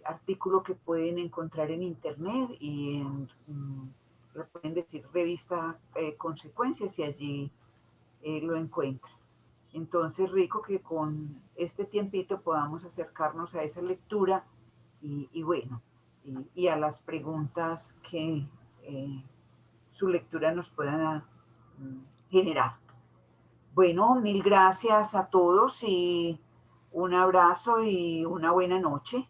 Artículo que pueden encontrar en internet y le pueden decir revista Consecuencias y allí lo encuentran. Entonces, rico que con este tiempito podamos acercarnos a esa lectura y bueno, y a las preguntas que su lectura nos puedan generar. Bueno, mil gracias a todos y un abrazo y una buena noche.